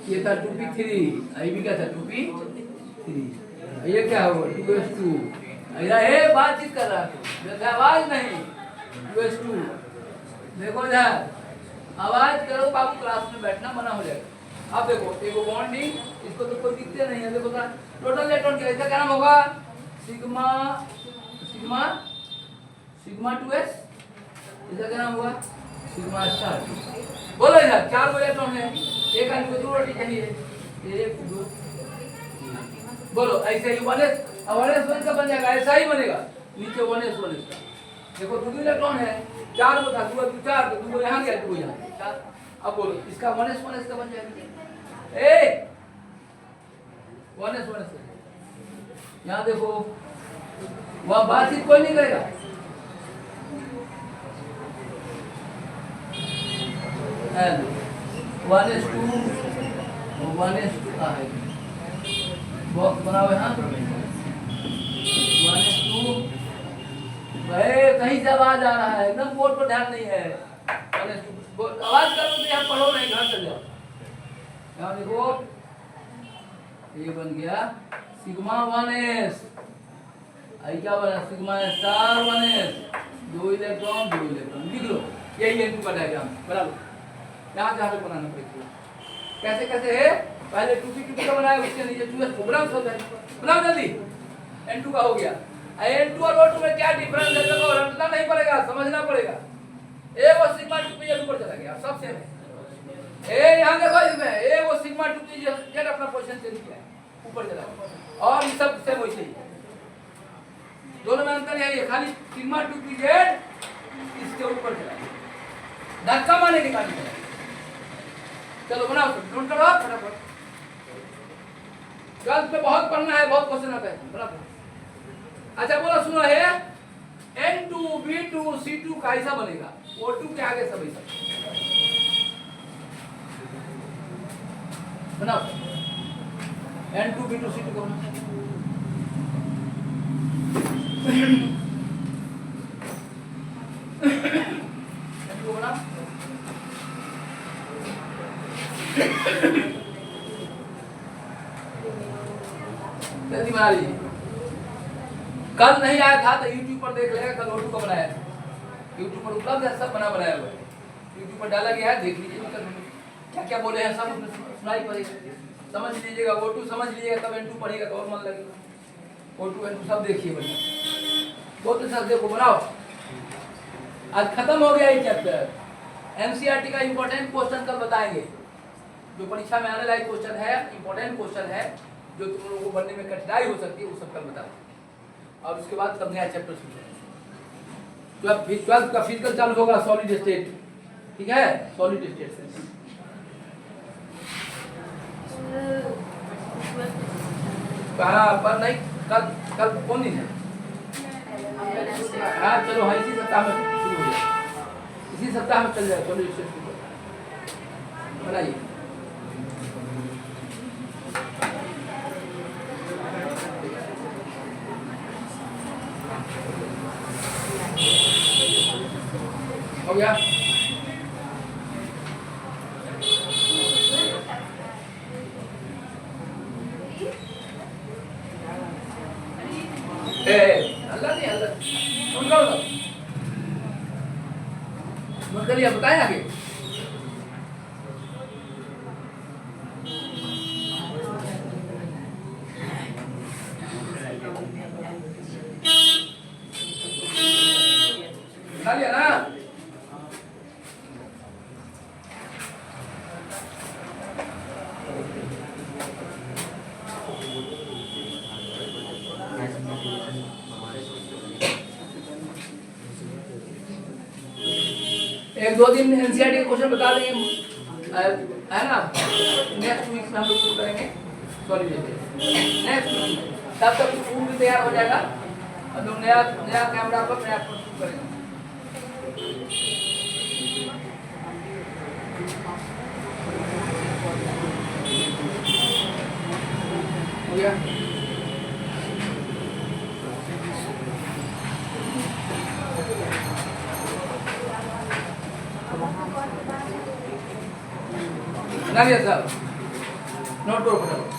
ये था 2p3, ये भी क्या था 2p3, ये क्या हुआ 2s2, ये बातचीत कर रहा था, आवाज नहीं 2s2। देखो यार आवाज करो बाबू, क्लास में बैठना मना हो जाएगा। अब देखो एक बॉन्डिंग, इसको तो कोई दिखते नहीं है, देखो टोटल इलेक्ट्रॉन क्या नाम होगा, सिग्मा 2s, इसका क्या नाम होगा सिग्मा स्टार। बोलो यार 4 इलेक्ट्रॉन है, एक आदमी को 2 रोटी चाहिए, 1 2, बोलो ऐसे ही 1s का बन जाएगा, ऐसा ही बनेगा, नीचे 1s का। देखो 2 इलेक्ट्रॉन है, 4 को था, 2 4 तो 2 यहाँ गया, 2 यहाँ 4। अब बोलो इसका 1s का बन जाएगा, 1s यहाँ देखो, वह बातचीत कोई नहीं करेगा। and 1s2 है, बॉक्स बना हुआ है, 1s2 कहीं से आवाज आ रहा है, एकदम बोर्ड पर ध्यान नहीं है, 1s2 आवाज करो तो यहाँ पढ़ो नहीं, घर चल जाओ। यहाँ देखो ये बन गया सिग्मा 1s, आई क्या बना सिग्मा स्टार 1s, 2 इलेक्ट्रॉन लिख लो, यही N2 का डायग्राम बना लो। यहाँ जहाँ पे बनाना पड़ेगा, कैसे कैसे है, पहले 2p2 का बनाया, उसके नीचे 2s प्रोग्राम सब है, बनाओ जल्दी। N2 का हो गया। N2 और O2 में क्या डिफरेंस है देखो, रटना नहीं पड़ेगा, समझना पड़ेगा। ए वो सिग्मा 2p z ऊपर चला गया, सब सेम है। ए यहां देखो इसमें ए वो सिग्मा 2p z अपना पोजीशन चेंज किया है, ऊपर चला गया, और ये सब सेम वैसे ही है। दोनों में अंतर यही है, खाली सिग्मा 2p z इसके ऊपर चला गया, धक्का मारने के कारण चला। चलो बनाओ, नोट करो फटाफट, ट्वेल्थ पे बहुत पढ़ना है, बहुत क्वेश्चन आता है, बराबर। अच्छा बोलो, सुनो है N2 B2 C2 का ऐसा बनेगा, O2 के आगे सब ऐसा बनाओ। N2 B2 C2 को N2 बनाओ। जल्दी बना लीजिए, कल नहीं आया था तो YouTube पर देख लेगा, कल O2 का बनाया है, YouTube पर उपलब्ध है, सब बनाया हुआ है, YouTube पर डाला गया है, देख लीजिए क्या क्या बोले हैं, सब उसमें सुनाई पड़ेगा, समझ लीजिएगा। O2 समझ लीजिएगा, तब N2 पढ़ेगा तो और मन लगेगा। O2 N2 सब देखिए बढ़िया, बहुत अच्छा देखो, बनाओ। आज खत्म हो गया ये चैप्टर। NCERT का इंपॉर्टेंट क्वेश्चन कल बताएंगे, जो परीक्षा में आने लायक क्वेश्चन है, इंपॉर्टेंट क्वेश्चन है, जो तुम लोगों को बनने में कठिनाई हो सकती है, वो सब कल बता देंगे। और उसके बाद तब नया चैप्टर शुरू होगा। तो 12th का फिजिकल चालू होगा, सॉलिड स्टेट, ठीक है, सॉलिड स्टेट से। पर नहीं, कल कौन दिन है? हाँ चलो, हाँ इसी सप्ताह में शुरू हो जाए, इसी सप्ताह में चल जाए सॉलिड स्टेट बनाइए। हो गया? अल्लाह नहीं, अल्लाह सुन लो, नोट करिए, बताएं आगे। बता लिया ना? एक दो दिन एनसीईआरटी के क्वेश्चन बता देंगे, है ना? नेक्स्ट वीक में हम लोग शुरू करेंगे सॉरी नेक्स्ट वीक, तब तक फूड भी तैयार हो जाएगा, हम लोग नया कैमरा पर नया शुरू करेंगे। हो गया? नालिया साहब नोट करो फटाफट,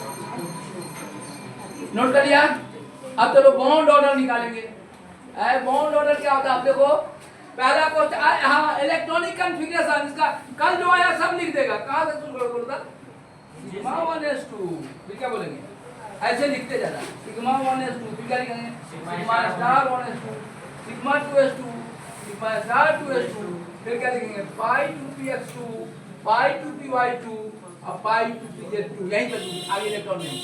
नोट कर लिया? अब चलो बॉन्ड ऑर्डर निकालेंगे। बॉन्ड ऑर्डर क्या होता है आप देखो, पहला क्वेश्चन, हाँ इलेक्ट्रॉनिक कॉन्फ़िगरेशन, इसका कल जो आया सब लिख देगा। कहाँ से शुरू करो बोलता सिग्मा 1s2, फिर क्या बोलेंगे, ऐसे लिखते जाना, सिग्मा 1s2, फिर क्या लिखेंगे, sigma star 1s2, sigma 2s2, sigma star 2s2, फिर क्या लिखेंगे, पाई 2px2, पाई 2py2 और पाई 2pz2, यहीं तक आगे इलेक्ट्रॉन नहीं,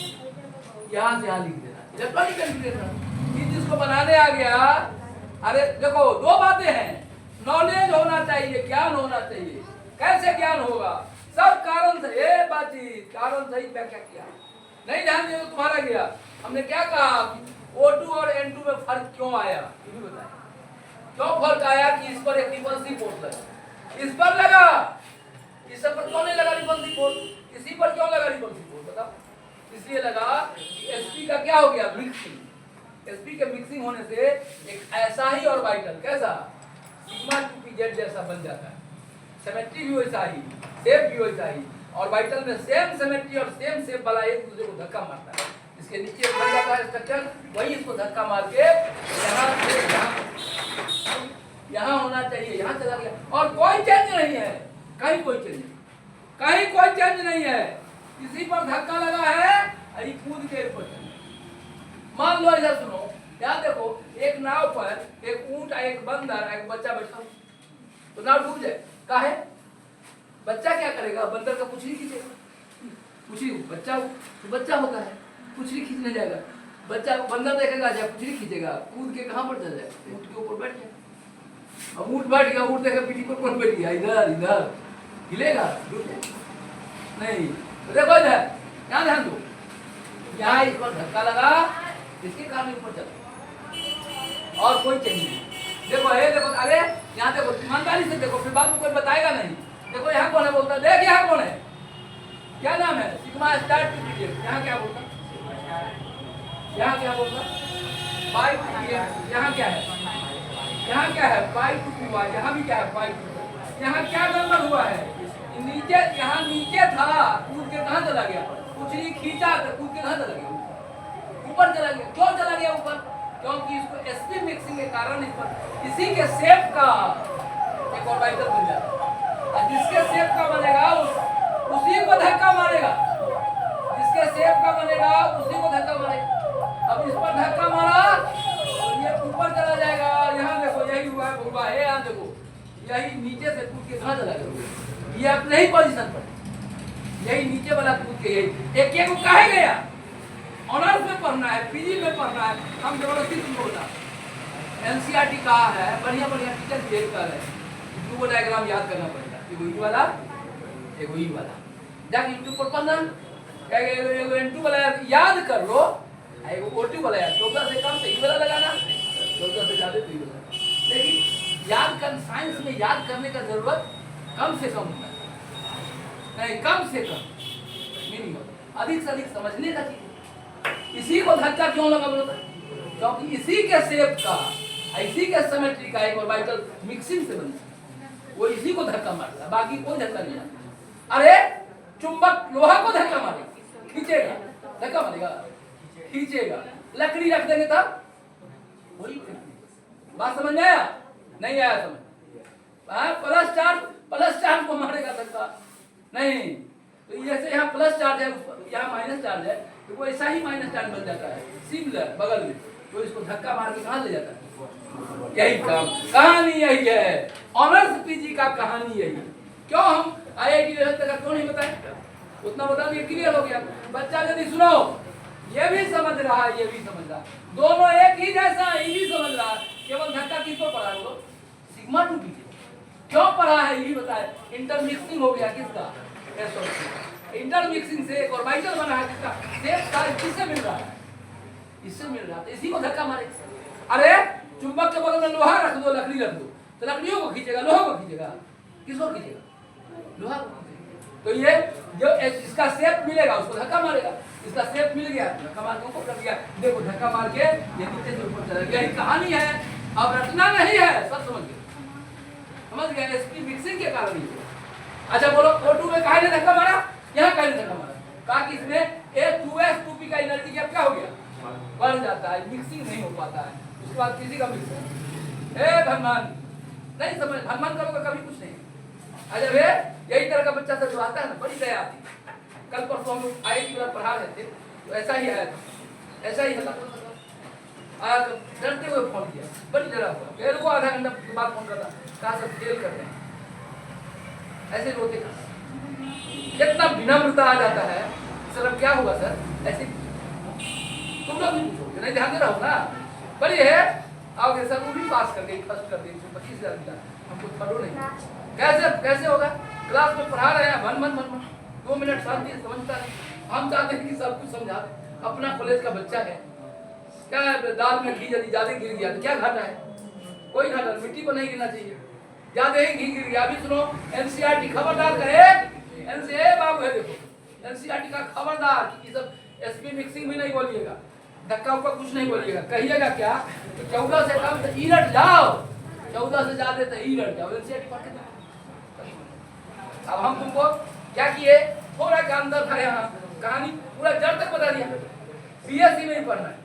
यहाँ से यहाँ लिख देना इलेक्ट्रॉनिक कॉन्फ़िगरेशन। ये जिसको बनाने आ गया, अरे देखो दो बातें हैं, नॉलेज होना चाहिए, ज्ञान होना चाहिए। कैसे ज्ञान होगा, सब कारण से, ये बातचीत कारण सहित व्याख्या किया, नहीं ध्यान दिया तो तुम्हारा गया। हमने क्या कहा, O2 और N2 में फर्क क्यों आया, ये भी बताया। क्यों फर्क आया कि इस पर एक रिपल्सिव फोर्स लगा, इस पर लगा, इस पर क्यों नहीं लगा रिपल्सिव फोर्स, इसी पर क्यों लगा रिपल्सिव फोर्स बताओ। इसलिए लगा कि sp का क्या हो गया, मिक्सिंग, sp के मिक्सिंग होने से एक ऐसा ही ऑर्बिटल, कैसा, सिग्मा 2pz जैसा बन जाता है, सिमेट्री भी वैसा ही, शेप भी वैसा ही, ऑर्बिटल में सेम सिमेट्री और सेम शेप वाला एक दूसरे को धक्का मारता है, इसके नीचे बन जाता है स्ट्रक्चर, वही इसको धक्का मार के यहाँ से यहाँ होना चाहिए, यहाँ चला गया, और कोई चेंज नहीं है, कहीं कोई चेंज नहीं, कहीं कोई चेंज नहीं है, इसी पर धक्का लगा है, कूद के ऊपर चले, मान लो इधर सुनो, यहाँ देखो एक नाव पर एक ऊंट, एक बंदर, एक बच्चा बैठा हो, तो नाव डूब जाए। काहे? बच्चा क्या करेगा? बंदर का पुछड़ी खींचेगा। पुछड़ी बच्चा तो बच्चा होता है, पुछड़ी खींचने जाएगा। बच्चा बंदर देखेगा, जब पुछड़ी खींचेगा, कूद के कहाँ पर चल जाएगा? ऊंट के ऊपर बैठ जाएगा। अब ऊंट बैठ गया, ऊंट देखेगा पीठी पर कौन बैठ गया, इधर इधर हिलेगा? नहीं। तो देखो इधर, यहाँ ध्यान दो, यहाँ इस पर धक्का लगा, इसके कारण ऊपर चला, और कोई चेंज नहीं। देखो ये देखो, अरे यहाँ देखो, ईमानदारी से देखो, फिर बाद में कोई बताएगा नहीं। देखो यहाँ कौन है बोलता, देख यहाँ कौन है, क्या नाम है? Sigma star period. यहाँ क्या बोलता, यहाँ क्या बोलता, पाई पीरियड। यहाँ क्या है, यहाँ क्या है, पाई टू हुआ। यहाँ भी क्या है, पाई टू। यहाँ क्या गड़बड़ हुआ है, नीचे, यहाँ नीचे था, कूद के कहाँ चला गया? पुछड़ी खींचा तो कूद के कहाँ चला गया? ऊपर चला गया। क्यों चला गया ऊपर? क्योंकि इसको एसपी मिक्सिंग के कारण इस पर इसी के शेप का एक ऑर्बिटल बन जाता है। जिसके शेप का बनेगा उसी को धक्का मारेगा, जिसके शेप का बनेगा उसी को धक्का मारेगा। अब इस पर धक्का मारा तो ये ऊपर चला जाएगा। यहाँ देखो यही हुआ है, यहाँ देखो यही नीचे से कूद के कहाँ चला गया? ये अपने ही पोजीशन पर, यही नीचे वाला कूद के यही एक को कहे गया। ऑनर्स में पढ़ना है, पीजी में पढ़ना है, हम जबरदस्ती तुमको बता। एनसीईआरटी कहा है, बढ़िया बढ़िया टीचर देख कर है, दो डायग्राम याद करना पड़ेगा, एगो ई वाला, एगो ई वाला। जाके यूट्यूब पर पढ़ना, एगो N2 वाला याद कर लो, एगो O2 वाला याद। 14 से कम तो ई वाला लगाना, 14 से ज्यादा तो ई वाला। लेकिन याद कर, साइंस में याद करने का जरूरत कम से कम होता है, नहीं कम से कम मिनिमम, अधिक से अधिक समझने का चीज। इसी को धक्का क्यों लगा बोलता? क्योंकि इसी के शेप का, इसी के सिमेट्री का एक ऑर्बिटल मिक्सिंग से बनता है, वो इसी को धक्का मारता है, बाकी कोई धक्का नहीं आता। अरे चुंबक लोहा को धक्का मारेगा, खींचेगा, धक्का मारेगा, खींचेगा। लकड़ी रख देंगे तब वही बात समझ में आया? नहीं आया समझ? प्लस चार्ज को मारेगा धक्का नहीं। तो जैसे यहाँ प्लस चार्ज है, यहाँ माइनस चार्ज है, तो वो ऐसा ही माइनस चार्ज बन जाता है सिमिलर बगल में, तो इसको धक्का मार के कहाँ ले जाता है? यही काम, कहानी यही है, ऑनर्स पीजी का कहानी यही। क्यों हम IIT लेवल तक क्यों नहीं बताए? उतना बता दिया, क्लियर हो गया। बच्चा यदि सुनो, ये भी समझ रहा है, ये भी समझ रहा है, दोनों एक ही जैसा है, ये भी समझ रहा है, केवल धक्का किसको पड़ा है? वो सिग्मा टू पीजी क्यों पढ़ा है ये बताए। इंटरमिक्सिंग हो गया किसका? इंटरमिक्सिंग से एक ऑर्बिटल बना है जिसका शेप साइज किससे मिल रहा है? इससे मिल रहा है, इसी को धक्का मारे। अरे चुंबक के बगल में लोहा रख दो, लकड़ी रख दो, तो लकड़ियों को खींचेगा, लोहा को खींचेगा, किसको खींचेगा? लोहा को खींचेगा। तो ये जो इसका शेप मिलेगा उसको धक्का मारेगा, इसका शेप मिल गया धक्का मार के ऊपर कर दिया, देखो धक्का मार के ये नीचे से ऊपर चला गया। यही कहानी है, अब रटना नहीं है, सब समझ गए, समझ गए? एसपी मिक्सिंग के कारण ही। अच्छा बोलो, O2 में काहे ने धक्का मारा, यहाँ काहे ने धक्का मारा? कहा कि इसमें A2S2P का एनर्जी गैप क्या हो गया? बढ़ जाता है, मिक्सिंग नहीं हो पाता है। उसके बाद किसी का मिक्सिंग भगवान नहीं समझ, भगवान करोगे कभी कुछ नहीं। अच्छा भे यही तरह का बच्चा सब जो आता है ना, बड़ी दया आती है। कल परसों हम लोग IIT में पढ़ा रहे थे, तो ऐसा ही आया था, ऐसा ही आया तो डरते हुए फोन किया, बड़ी डरा हुआ, फिर वो आधा घंटा के बाद फोन करता, कहा सब फेल कर रहे हैं, ऐसे रोते का कितना विनम्रता आ जाता है। सर अब क्या हुआ सर? ऐसे तुम लोग भी पूछोगे, नहीं ध्यान दे रहा हो ना, बड़ी है आओगे सर, वो भी पास कर गई, फर्स्ट कर गई, 25,000 मिला, हमको पढ़ो नहीं। कैसे कैसे होगा? क्लास में पढ़ा रहे हैं, मन 2 मिनट शांति से समझता नहीं। हम चाहते हैं कि सब कुछ समझा, अपना कॉलेज का बच्चा है, क्या दाल में घी यदि ज्यादा गिर गया तो क्या घाटा है? कोई घाटा, मिट्टी पर नहीं गिरना चाहिए, ज्यादा ही घी गिर गया। अभी सुनो एनसीईआरटी खबरदार करे, एनसीए बाबू है, देखो एनसीईआरटी का खबरदार कि सब एसपी मिक्सिंग भी नहीं बोलिएगा, धक्का उक्का कुछ नहीं बोलिएगा, कहिएगा क्या तो 14 से कम तो ई रट जाओ, 14 से ज्यादा तो ई रट जाओ, एनसीईआरटी पढ़ के। अब हम तुमको क्या किए, थोड़ा का अंदर था यहाँ, कहानी पूरा जड़ तक बता दिया। बीएससी में ही पढ़ना है,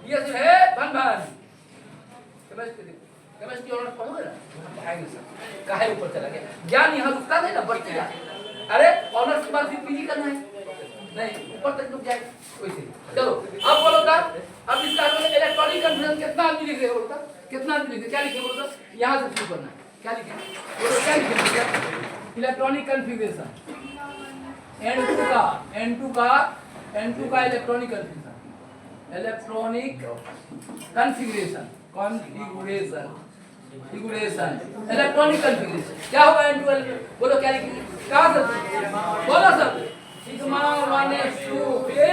बीएससी है भन केमिस्ट्री ऑनर्स पढ़ोगे ना, काहे ऊपर चला गया ज्ञान, यहाँ रुकता नहीं ना, बढ़ते जाते। अरे ऑनर्स के बाद फिर पीजी करना है, नहीं ऊपर तक रुक जाएगा वैसे। चलो अब बोलो था, अब इसका इलेक्ट्रॉनिक कन्फिगरेशन कितना आदमी लिख रहे हो बोलो था, कितना आदमी लिख रहे, क्या लिखे बोलो था, यहाँ से शुरू करना है, क्या लिखे बोलो, क्या लिखे इलेक्ट्रॉनिक कन्फिगरेशन N2 का इलेक्ट्रॉनिक कन्फिगरेशन, इलेक्ट्रॉनिक कन्फिगरेशन क्या होगा N2 बोलो, क्या लिखेंगे, कहाँ से बोलो सब, सिग्मा 1s2 फिर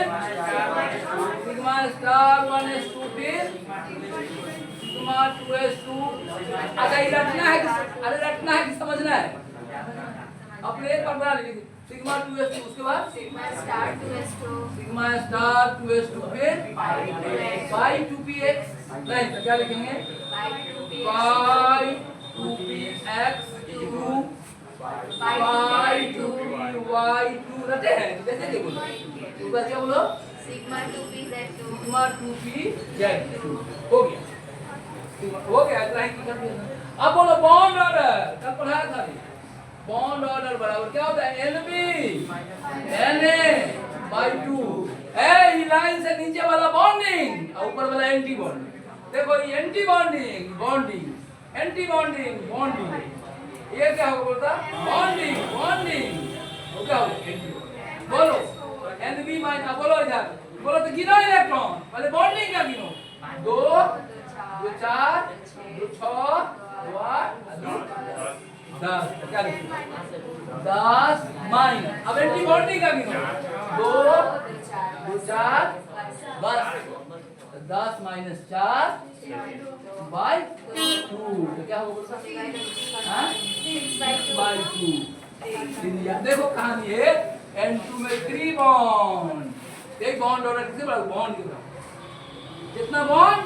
सिग्मा स्टार 1s2 फिर सिग्मा 2s2। अच्छा ये रटना है कि, अरे रटना है कि समझना है, अपने एक बार बना लीजिए, सिग्मा 2s2 उसके बाद
सिग्मा स्टार 2s2
फिर पाई 2px, नहीं तो क्या लिखेंगे पाई 2px 2 पाई 2py2 रटे हैं देखेंगे बोलो, ऊपर क्या बोलो
सिग्मा 2pz2
सिग्मा 2pz2 हो गया इतना ही कर दिया। अब बोलो बॉन्ड ऑर्डर, कल पढ़ाया था, बॉन्ड ऑर्डर बराबर क्या होता है NB Na/2। ए लाइन से नीचे वाला बॉन्डिंग और ऊपर वाला एंटी बॉन्डिंग, देखो ये anti bonding bonding anti bonding bonding, ये क्या होगा बोलता बॉन्डिंग बॉन्डिंग, वो क्या होगा एंटी बॉन्डिंग। बोलो NB माइनस, बोलो इधर बोलो तो गिनो इलेक्ट्रॉन, पहले बॉन्डिंग का गिनो, 2 2 4 2 6 2 8 10, क्या लिखें 10 माइनस, अब एंटी बॉन्डिंग का गिनो 2 2 4 बस 10 माइनस 4 बाय 2, तो क्या होगा हाँ 6/2। देखो कहानी है N2 में 3 बॉन्ड, एक बॉन्ड ऑर्डर किसके बराबर, बॉन्ड के बराबर, कितना बॉन्ड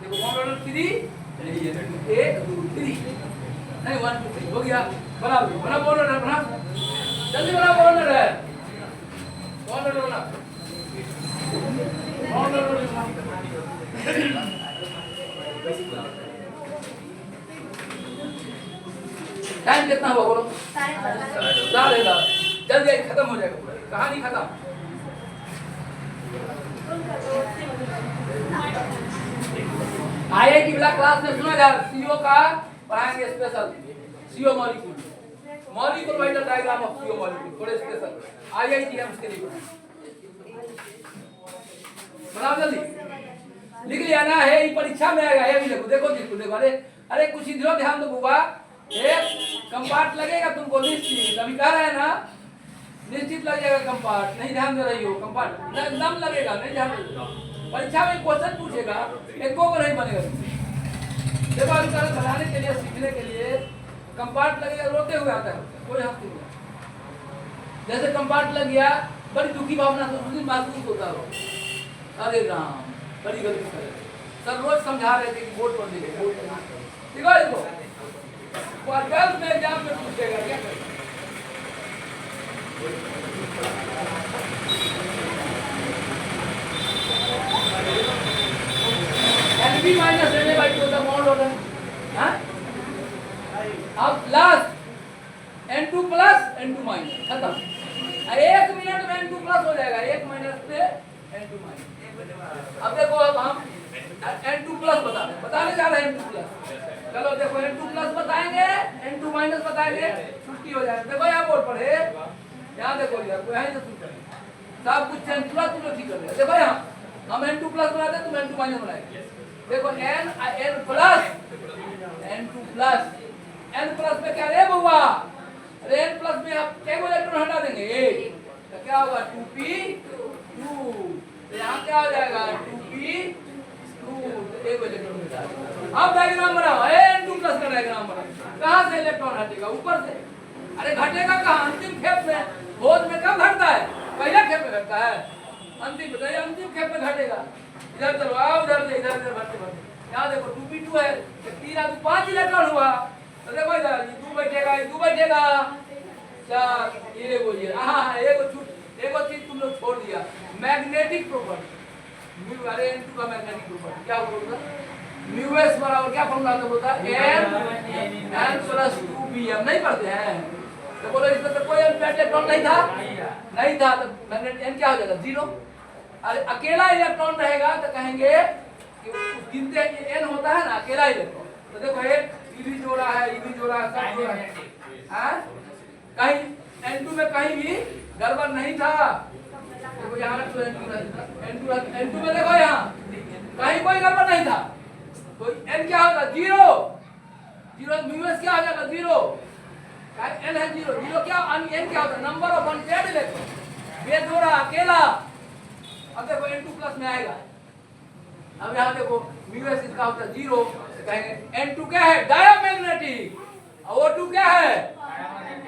देखो बॉन्ड ऑर्डर 3 नहीं है 1 2 3 नहीं 1 2 3 हो गया, बना बॉन्ड ऑर्डर, बना जल्दी बना बॉन्ड ऑर्डर, बॉन्ड ऑर्डर बना बॉन्ड ऑर्डर टाइम कितना हुआ बोलो, जल्दी खत्म हो जाएगा पूरा कहानी खत्म। IIT ब्लॉक क्लास में सुना जा CO का पढ़ाएंगे स्पेशल, CO मॉलिक्यूल वाइडल डायग्राम ऑफ CO मॉलिक्यूल, थोड़े स्पेशल IIT हम इसके लिए बनाओ जल्दी, लिख लिया ना है, ये परीक्षा में आएगा, ये भी देखो देखो देखो, अरे कुछ इधर ध्यान दो बुआ, एक कंपार्ट लगेगा तुमको निश्चित, अभी कह रहे हैं ना निश्चित लग जाएगा कंपार्ट, नहीं ध्यान दे रही हो कंपार्ट एकदम लगेगा, नहीं ध्यान दे, परीक्षा में क्वेश्चन पूछेगा एक को नहीं बनेगा। देखो अभी कल बनाने के लिए सीखने के लिए कंपार्ट लगेगा, रोते हुए आता है कोई हफ्ते में, जैसे कंपार्ट लग गया बड़ी दुखी भावना से महसूस होता हो, अरे राम बड़ी गलती कर रहे, सर रोज समझा रहे थे कि बोर्ड पर लिखे, बोर्ड पर देखो में एग्जाम में पूछेगा क्या करें, NB माइनस Na/2 का बॉन्ड ऑर्डर, हाँ अब last N2 plus N2 minus खत्म, 1 मिनट में N2 प्लस हो जाएगा, 1 मिनट पे N2 माइनस। अब देखो अब हम N2 प्लस बताने जा रहे हैं N2 प्लस, चलो देखो N2 प्लस बताएंगे N2 माइनस बताएंगे, छुट्टी हो जाएगी। देखो यहाँ बोर्ड पर है, यहाँ देखो यार कोई है तो सब कुछ N प्लस तुम लोग ठीक कर रहे, देखो यहाँ हम N2 प्लस बनाते हैं तुम N2 माइनस बनाएंगे, देखो N प्लस में क्या रे बुआ, अरे N प्लस में आप क्या इलेक्ट्रॉन हटा देंगे, तो क्या होगा 2p2, यहाँ क्या हो जाएगा 2p2, एक इलेक्ट्रॉन मिला। अब डायग्राम बनाओ, N2 प्लस का डायग्राम बनाओ, कहाँ से इलेक्ट्रॉन हटेगा, ऊपर से, अरे घटेगा कहाँ, अंतिम खेप में, भोज में कब घटता है, पहला खेप में घटता है, अंतिम खेप में घटेगा, इधर चलो आओ, उधर से इधर बढ़ते बढ़ते, यहाँ देखो 2p2 है, 3 आदमी 5 इलेक्ट्रॉन हुआ, तो देखो इधर 2 बैठेगा 4, ये वो ये हाँ एगो चीज तुम लोग छोड़ दिया, मैग्नेटिक प्रॉपर्टी, अरे N2 का मैग्नेटिक प्रॉपर्टी क्या बोलता, म्यूएस बराबर क्या फॉर्मूला था बोलता, n + 2bm, नहीं पढ़ते हैं तो बोलो इसमें तो कोई अनपेयर्ड इलेक्ट्रॉन नहीं था, नहीं था, तो मैग्नेट n क्या हो जाएगा 0। अरे अकेला इलेक्ट्रॉन रहेगा तो कहेंगे कि गिनते n होता है ना अकेला इलेक्ट्रॉन, तो देखो एक e भी जोड़ा है, e भी जोड़ा है, सब जोड़ा है, हाँ कहीं n2 में कहीं भी गड़बड़ नहीं था। देखो यहाँ रख लो n2 में देखो यहाँ कहीं कोई गड़बड़ नहीं था, तो n क्या होगा 0, 0 म्यूएस क्या हो जाएगा 0, n है 0, 0 क्या n क्या होता है नंबर ऑफ अनपेयर्ड इलेक्ट्रॉन, बेजोड़ा अकेला। अब देखो n2 प्लस में आएगा, अब यहाँ देखो म्यूएस इसका होता है 0, तो कहेंगे n2 क्या है डायमैग्नेटिक, और O2 क्या है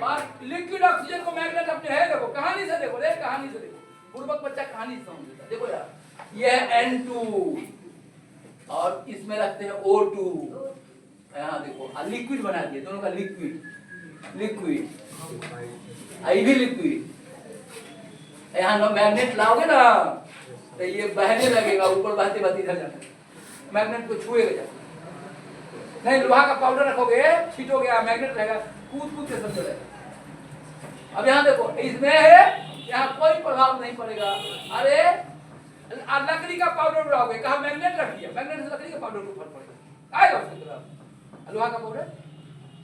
और लिक्विड ऑक्सीजन को मैग्नेट अपने है। देखो कहानी से देखो, देख कहानी से देखो, पूर्वक बच्चा कहानी से समझेगा। देखो यार ये है n2 और इसमें रखते हैं O2, यहाँ देखो लिक्विड बना दिए दोनों का, लिक्विड लिक्विड आई भी लिक्विड, यहाँ ना मैग्नेट लाओगे ना तो ये बहने लगेगा, ऊपर बहते बहते इधर जाना, मैग्नेट को छुएगा जाना। नहीं लोहा का पाउडर रखोगे छीटोगे मैग्नेट रहेगा, कूद कूद के सब चलेगा। अब यहाँ देखो इसमें है, यहाँ कोई प्रभाव नहीं पड़ेगा। अरे लकड़ी का पाउडर बनाओगे, कहा मैग्नेट रख दिया, मैग्नेट से लकड़ी का पाउडर को फर्क पड़ेगा, आएगा उसके तरफ लोहा का पाउडर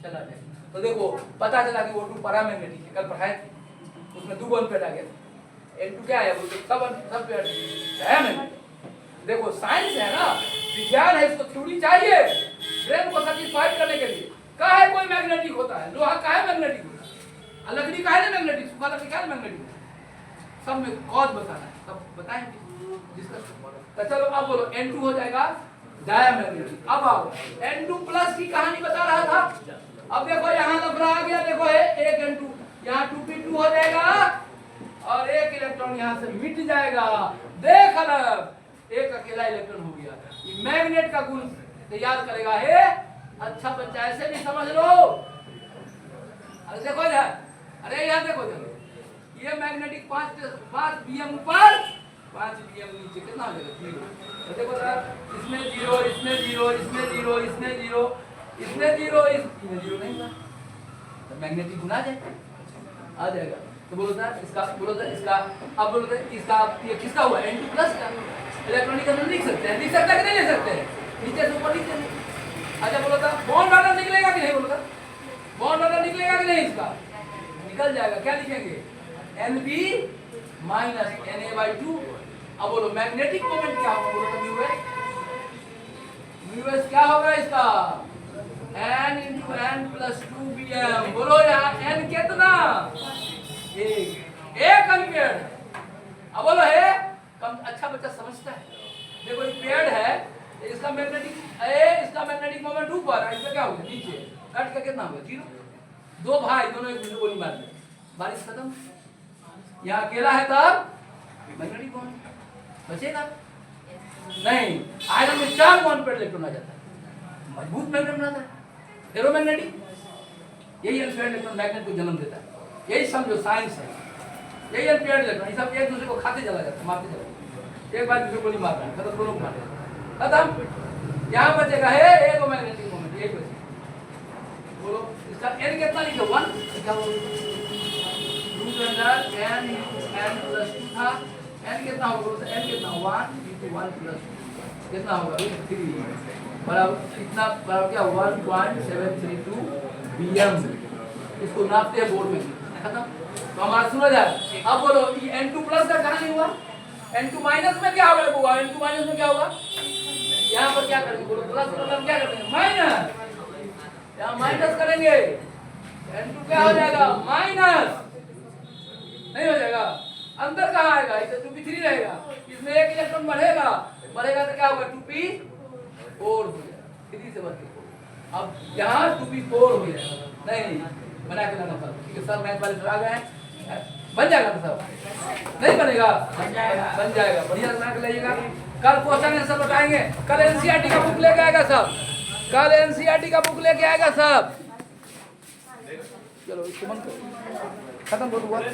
चला जाएगा। तो देखो पता चला कि O2 पैरामैग्नेटिक है, कल पढ़ाए उसमें 2 अनपेयर्ड आ गया, N2 क्या है बोलते सब पेयर्ड है। देखो साइंस है ना, विज्ञान है, इसको थ्योरी चाहिए ब्रेन को सैटिस्फाई करने के लिए। कहा है कोई मैग्नेटिक होता है, लोहा का है मैग्नेटिक होता है, लकड़ी का है ना मैग्नेटिक, सूखा लकड़ी का है मैग्नेटिक, सब में कॉज बताना है, सब बताएंगे जिसका। तो चलो अब बोलो N2 हो जाएगा डायमैग्नेटिक। अब आओ N2 प्लस की कहानी बता रहा था। अब देखो यहाँ लफड़ा आ गया, देखो है एक N2, यहाँ 2p2 हो जाएगा और एक इलेक्ट्रॉन यहाँ से मिट जाएगा। देख अलग एक अकेला इलेक्ट्रॉन हो गया, ये मैग्नेट का गुण तैयार करेगा। है अच्छा बच्चा, ऐसे भी समझ लो। अरे देखो यार, अरे यहाँ देखो ये मैग्नेटिक 5 pm ऊपर 5 pm नीचे, कितना हो जाएगा 0। तो देखो सर इसमें 0, इसमें 0, इसमें 0, इसमें 0, इसमें 0, इसमें 0 नहीं था, तो मैग्नेटिक गुना आ जाएगा। तो बोलो सर इसका, बोलो सर इसका, अब बोलो सर इसका ये किसका हुआ N2 प्लस का इलेक्ट्रॉनिक हम लिख सकते हैं, लिख सकते हैं कि नहीं लिख सकते हैं, नीचे से ऊपर लिख देंगे। अच्छा बोलो सर बॉन्ड ऑर्डर निकलेगा कि नहीं, बोलो सर बॉन्ड ऑर्डर निकलेगा कि नहीं, इसका निकल जाएगा। क्या लिखेंगे Nb माइनस Na/2। अब बोलो मैग्नेटिक मोमेंट क्या होगा, बोलो तो म्यूएस क्या होगा इसका n × n + 2bm। बोलो यहाँ n कितना, एक अनपेयर्ड। अब बोलो है कम, अच्छा बच्चा समझता है। देखो ये पेयर्ड है, इसका मैग्नेटिक मोमेंट ऊपर, इसका क्या होगा नीचे, कट का कितना होगा 0। दो भाई दोनों एक दूसरे को गोली मार दे, बारिश खत्म। यहाँ अकेला है तब मैग्नेटिक मोमेंट बचेगा नहीं। आयरन में 4 अनपेयर्ड इलेक्ट्रॉन आ जाता है, मजबूत मैग्नेट बनाता है फेरोमैग्नेटिक। यही अनपेयर्ड इलेक्ट्रॉन मैग्नेट को जन्म देता है, यही समझो साइंस है। यही अनपेयर्ड इलेक्ट्रॉन सब एक दूसरे को खाते चला जाता है, मारते चला जाता है, एक बार दूसरे को नहीं मारना है, खत्म, दोनों को मारना है, खत्म। यहाँ बचेगा है एक मैग्नेटिक मोमेंट, यही बचेगा। बोलो इसका n कितना लिखो 1, क्या होगा रूट अंडर n n + 2 था, n कितना होगा, बोलो n कितना 1 × 1 + 2 कितना होगा √3 बराबर इतना, बराबर क्या 1.732 bm। इसको नापते हैं बोर्ड में, खत्म। तो हमारा सुना जाए। अब बोलो ये N2 प्लस का कहां नहीं हुआ, N2 माइनस में क्या होगा, N2 माइनस में क्या होगा, यहाँ पर क्या करेंगे, बोलो प्लस मतलब क्या करेंगे माइनस, यहाँ माइनस करेंगे, N2 क्या हो जाएगा माइनस, नहीं हो जाएगा, अंदर कहाँ आएगा, इसे 2p3 रहेगा, इसमें एक इलेक्ट्रॉन बढ़ेगा, बढ़ेगा तो क्या होगा 2p4 हो जाएगा, 3 से बढ़ के 4। अब यहाँ 2p4 हो जाएगा, नहीं बना के लाना सर, ठीक है सर मैथ वाले आ गए हैं, बन जाएगा ना सर, नहीं बनेगा, बन जाएगा, बढ़िया बना के लाइएगा। कल क्वेश्चन आंसर बताएंगे, कल एनसीईआरटी का बुक लेके आएगा सब, कल एनसीईआरटी का बुक लेके आएगा सब। चलो इसको बंद करो, खत्म हो गया।